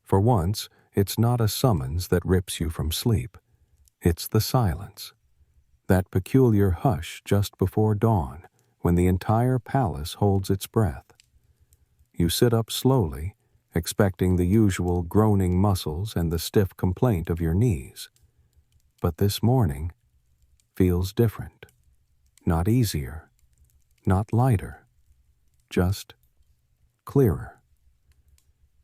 For once, it's not a summons that rips you from sleep. It's the silence. That peculiar hush just before dawn, when the entire palace holds its breath. You sit up slowly, expecting the usual groaning muscles and the stiff complaint of your knees. But this morning feels different. Not easier, not lighter, just clearer.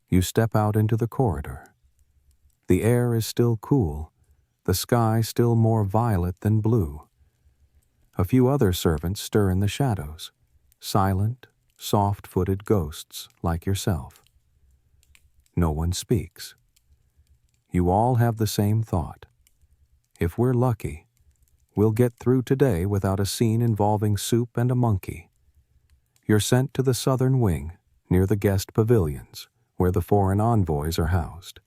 You step out into the corridor. The air is still cool, the sky still more violet than blue. A few other servants stir in the shadows, silent, soft-footed ghosts like yourself. No one speaks. You all have the same thought. If we're lucky, we'll get through today without a scene involving soup and a monkey. You're sent to the southern wing, near the guest pavilions, where the foreign envoys are housed.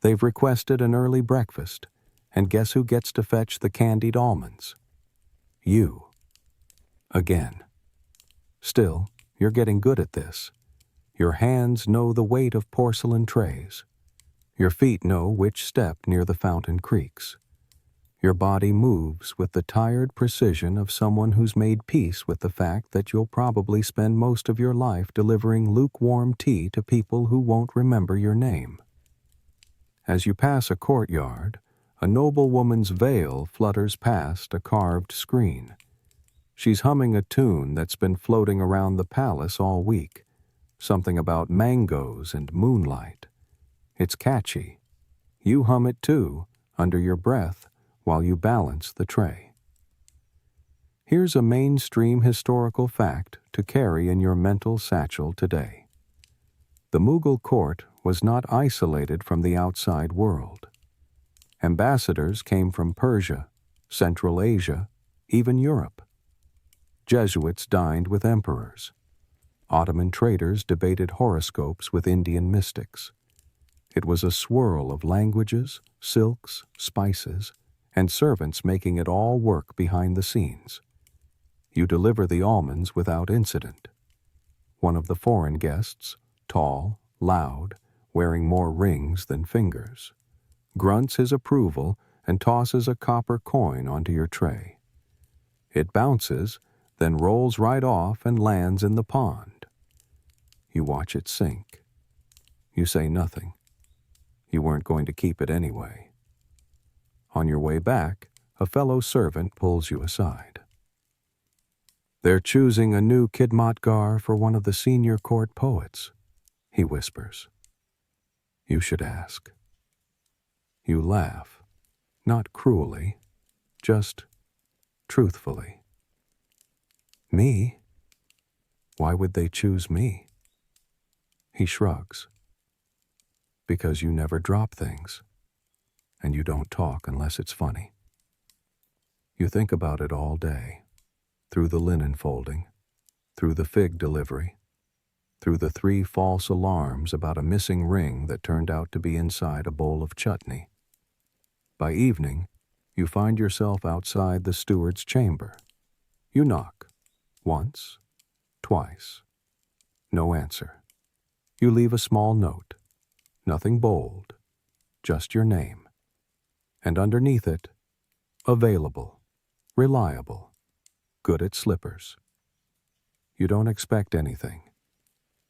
They've requested an early breakfast, and guess who gets to fetch the candied almonds? You. Again. Still, you're getting good at this. Your hands know the weight of porcelain trays. Your feet know which step near the fountain creaks. Your body moves with the tired precision of someone who's made peace with the fact that you'll probably spend most of your life delivering lukewarm tea to people who won't remember your name. As you pass a courtyard, a noblewoman's veil flutters past a carved screen. She's humming a tune that's been floating around the palace all week, something about mangoes and moonlight. It's catchy. You hum it too, under your breath, while you balance the tray. Here's a mainstream historical fact to carry in your mental satchel today. The Mughal court was not isolated from the outside world. Ambassadors came from Persia, Central Asia, even Europe. Jesuits dined with emperors. Ottoman traders debated horoscopes with Indian mystics. It was a swirl of languages, silks, spices, and servants making it all work behind the scenes. You deliver the almonds without incident. One of the foreign guests, tall, loud, wearing more rings than fingers, grunts his approval and tosses a copper coin onto your tray. It bounces, then rolls right off and lands in the pond. You watch it sink. You say nothing. You weren't going to keep it anyway. On your way back, a fellow servant pulls you aside. "They're choosing a new Khidmatgar for one of the senior court poets," he whispers. You should ask. You laugh, not cruelly, just truthfully. "Me? Why would they choose me?" He shrugs. "Because you never drop things, and you don't talk unless it's funny. You think about it all day, through the linen folding, through the fig delivery, through the 3 false alarms about a missing ring that turned out to be inside a bowl of chutney. By evening, you find yourself outside the steward's chamber. You knock, once, twice. No answer. You leave a small note, nothing bold, just your name. And underneath it, available, reliable, good at slippers. You don't expect anything,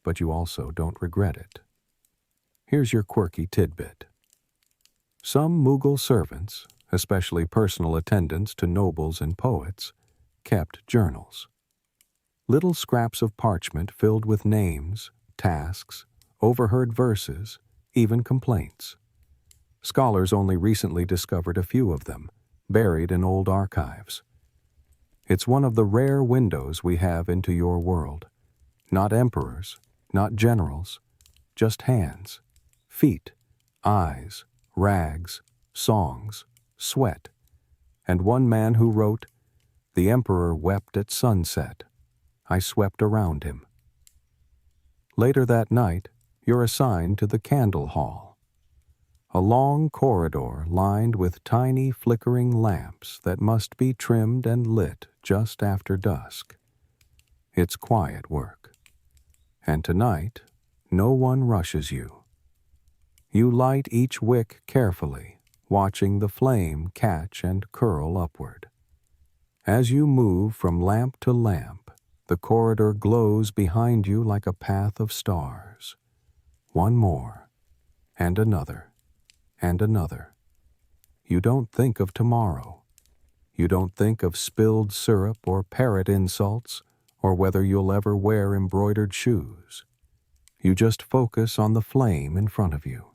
but you also don't regret it. Here's your quirky tidbit. Some Mughal servants, especially personal attendants to nobles and poets, kept journals. Little scraps of parchment filled with names, tasks, overheard verses, even complaints. Scholars only recently discovered a few of them, buried in old archives. It's one of the rare windows we have into your world. Not emperors, not generals, just hands, feet, eyes, rags, songs, sweat, and one man who wrote, "The emperor wept at sunset. I swept around him." Later that night, you're assigned to the candle hall, a long corridor lined with tiny flickering lamps that must be trimmed and lit just after dusk. It's quiet work. And tonight, no one rushes you. You light each wick carefully, watching the flame catch and curl upward. As you move from lamp to lamp, the corridor glows behind you like a path of stars. One more, and another, and another. You don't think of tomorrow. You don't think of spilled syrup or parrot insults or whether you'll ever wear embroidered shoes. You just focus on the flame in front of you.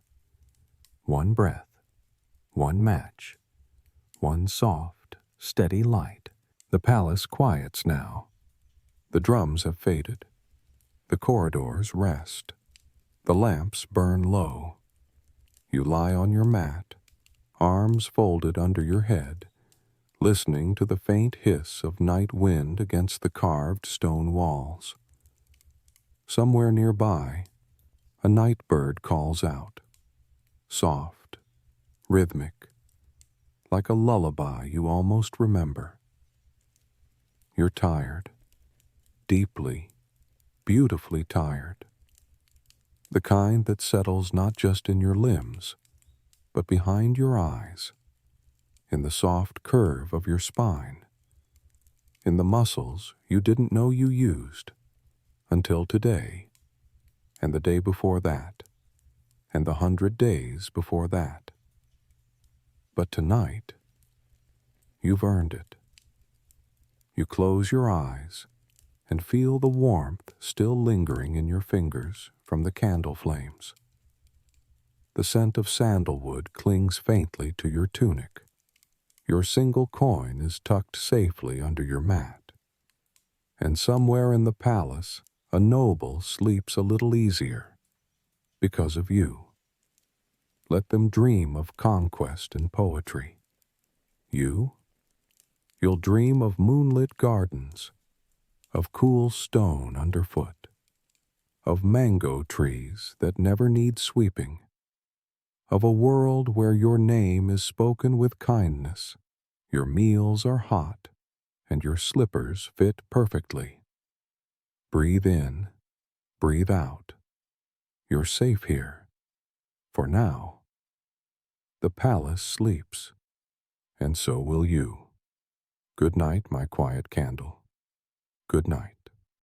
One breath, one match, one soft, steady light. The palace quiets now. The drums have faded. The corridors rest. The lamps burn low. You lie on your mat, arms folded under your head, listening to the faint hiss of night wind against the carved stone walls. Somewhere nearby, a night bird calls out, soft, rhythmic, like a lullaby you almost remember. You're tired, deeply, beautifully tired. The kind that settles not just in your limbs, but behind your eyes, in the soft curve of your spine, in the muscles you didn't know you used until today, and the day before that, and the 100 days before that. But tonight, you've earned it. You close your eyes and feel the warmth still lingering in your fingers from the candle flames. The scent of sandalwood clings faintly to your tunic. Your single coin is tucked safely under your mat. And somewhere in the palace, a noble sleeps a little easier because of you. Let them dream of conquest and poetry. You'll dream of moonlit gardens, of cool stone underfoot, of mango trees that never need sweeping, of a world where your name is spoken with kindness, your meals are hot, and your slippers fit perfectly. Breathe in, breathe out. You're safe here, for now. The palace sleeps, and so will you. Good night, my quiet candle. Good night.